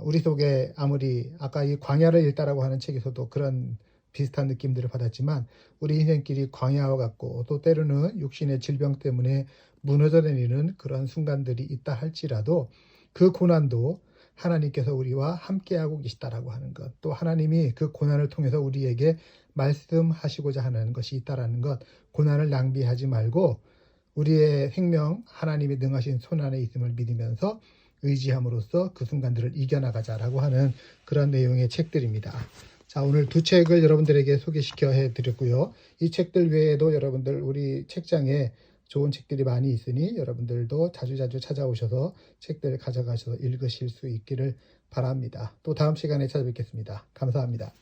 우리 속에 아무리 아까 이 광야를 읽다라고 하는 책에서도 그런 비슷한 느낌들을 받았지만 우리 인생길이 광야와 같고 또 때로는 육신의 질병 때문에 무너져 내리는 그런 순간들이 있다 할지라도 그 고난도 하나님께서 우리와 함께하고 계시다라고 하는 것, 또 하나님이 그 고난을 통해서 우리에게 말씀하시고자 하는 것이 있다라는 것, 고난을 낭비하지 말고 우리의 생명 하나님이 능하신 손 안에 있음을 믿으면서 의지함으로써 그 순간들을 이겨나가자라고 하는 그런 내용의 책들입니다. 자, 오늘 두 책을 여러분들에게 소개시켜 해드렸고요. 이 책들 외에도 여러분들 우리 책장에 좋은 책들이 많이 있으니 여러분들도 자주자주 찾아오셔서 책들 가져가셔서 읽으실 수 있기를 바랍니다. 또 다음 시간에 찾아뵙겠습니다. 감사합니다.